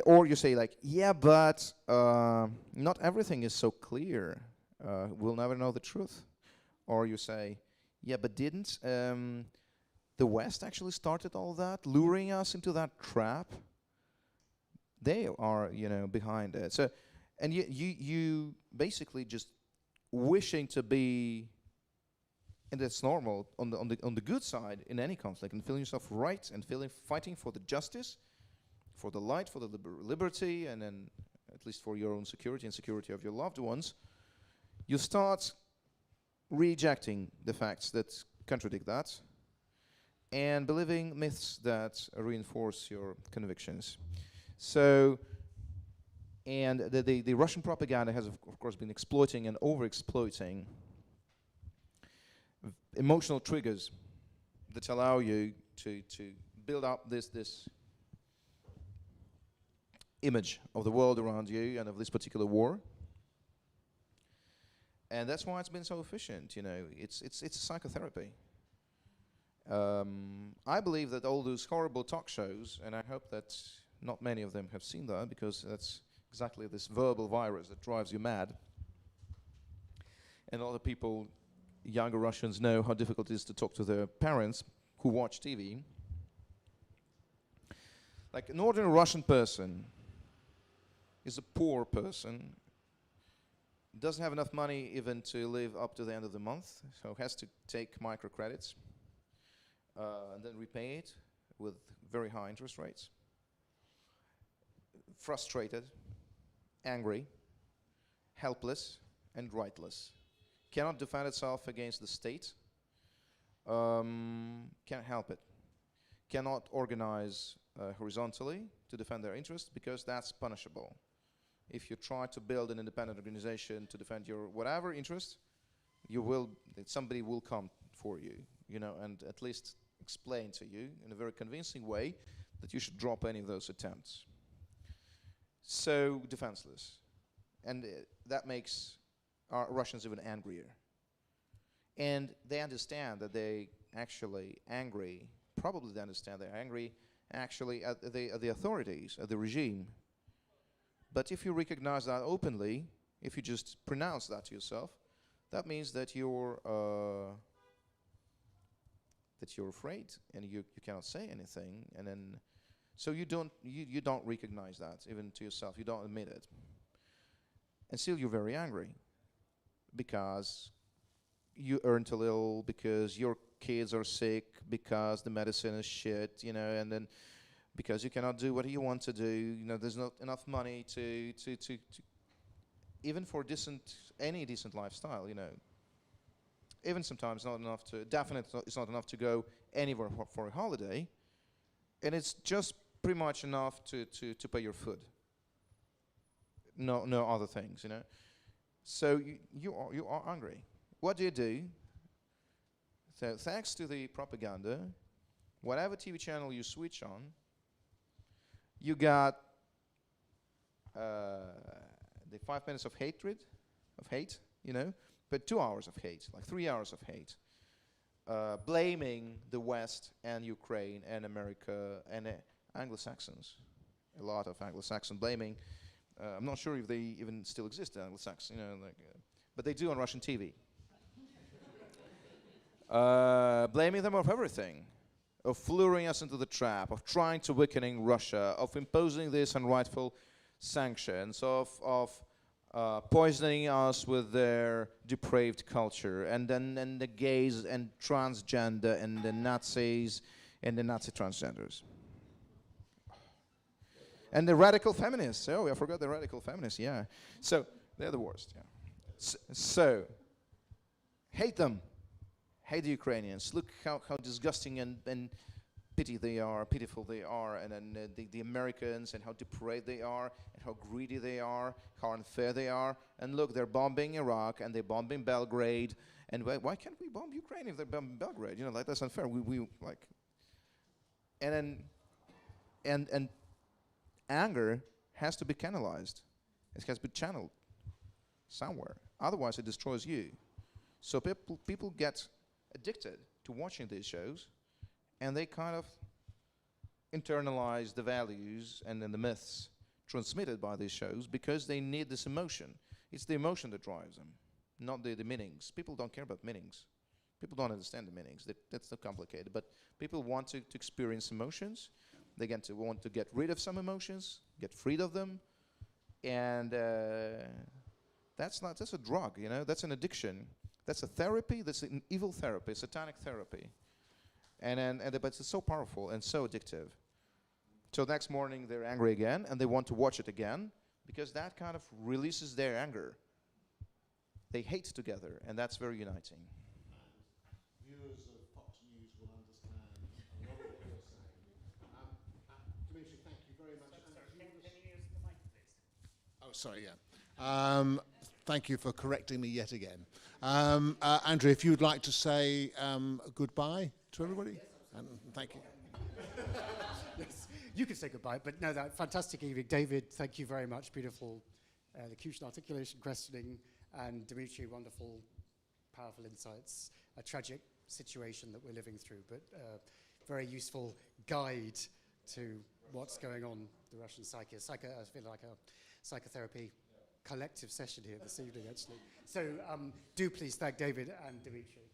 Or you say yeah, but not everything is so clear. We'll never know the truth. Or you say, yeah, but didn't the West actually started all that, luring us into that trap? They are, behind it. So, and you basically just wishing to be, and that's normal, on the good side in any conflict, and feeling yourself right, and fighting for the justice, for the light, for the liberty, and then at least for your own security and security of your loved ones, you start rejecting the facts that contradict that, and believing myths that reinforce your convictions. So, and the Russian propaganda has, of course, been exploiting and over-exploiting emotional triggers that allow you to build up this image of the world around you and of this particular war. And that's why it's been so efficient, It's a psychotherapy. I believe that all those horrible talk shows, and I hope that not many of them have seen that, because that's exactly this verbal virus that drives you mad. And other people, younger Russians, know how difficult it is to talk to their parents who watch TV. Like an ordinary Russian person is a poor person, doesn't have enough money even to live up to the end of the month, so has to take microcredits and then repay it with very high interest rates. Frustrated, angry, helpless, and rightless. Cannot defend itself against the state. Can't help it. Cannot organize horizontally to defend their interests because that's punishable. If you try to build an independent organization to defend your whatever interest, somebody will come for you, and at least explain to you in a very convincing way that you should drop any of those attempts. So defenseless. And that makes our Russians even angrier. And they understand that they actually angry, probably they understand they're angry actually at the authorities, at the regime. But if you recognize that openly, if you just pronounce that to yourself, that means that you're afraid and you cannot say anything, and then so you don't recognize that even to yourself. You don't admit it, and still you're very angry because you earned a little, because your kids are sick, because the medicine is shit, and then because you cannot do what you want to do. There's not enough money to even for any decent lifestyle. Even sometimes not enough to. Definitely, it's not enough to go anywhere for a holiday, and it's just pretty much enough to pay your food. No other things, So you are angry. What do? So thanks to the propaganda, whatever TV channel you switch on, you got the 5 minutes of hate, but 2 hours of hate, like 3 hours of hate, blaming the West and Ukraine and America and Anglo-Saxons. A lot of Anglo-Saxon blaming. I'm not sure if they even still exist, Anglo-Saxon, but they do on Russian TV. Blaming them of everything, of luring us into the trap, of trying to weakening Russia, of imposing these unrightful sanctions, of poisoning us with their depraved culture, and then the gays and transgender and the Nazis and the Nazi transgenders. And the radical feminists. Oh, I forgot the radical feminists, yeah. So, they're the worst, yeah. So hate them. Hate the Ukrainians. Look how disgusting and pitiful they are, and then the Americans, and how depraved they are, and how greedy they are, how unfair they are. And look, they're bombing Iraq, and they're bombing Belgrade. And why can't we bomb Ukraine if they're bombing Belgrade? Like, that's unfair. We like. And anger has to be canalized. It has to be channeled somewhere. Otherwise, it destroys you. So people get addicted to watching these shows, and they kind of internalize the values and then the myths transmitted by these shows because they need this emotion. It's the emotion that drives them, not the meanings. People don't care about meanings. People don't understand the meanings. That's so complicated. But people want to experience emotions. They want to get rid of some emotions, get free of them, and that's a drug. That's an addiction. That's a therapy. That's an evil therapy, satanic therapy, but it's so powerful and so addictive. So next morning they're angry again, and they want to watch it again because that kind of releases their anger. They hate together, and that's very uniting. Viewers of Fox News will understand a lot of what you're saying. Dmitry, thank you very much. Can you use the mic, please? Oh, sorry, yeah. Thank you for correcting me yet again. Andrew, if you'd like to say goodbye to everybody. Thank you. Yes, you can say goodbye, but no, that fantastic evening. David, thank you very much. Beautiful elocution, articulation, questioning, and Dmitry, wonderful, powerful insights. A tragic situation that we're living through, but very useful guide to what's going on the Russian psyche. I feel like a psychotherapy collective session here this evening, actually. So do please thank David and Dmitry.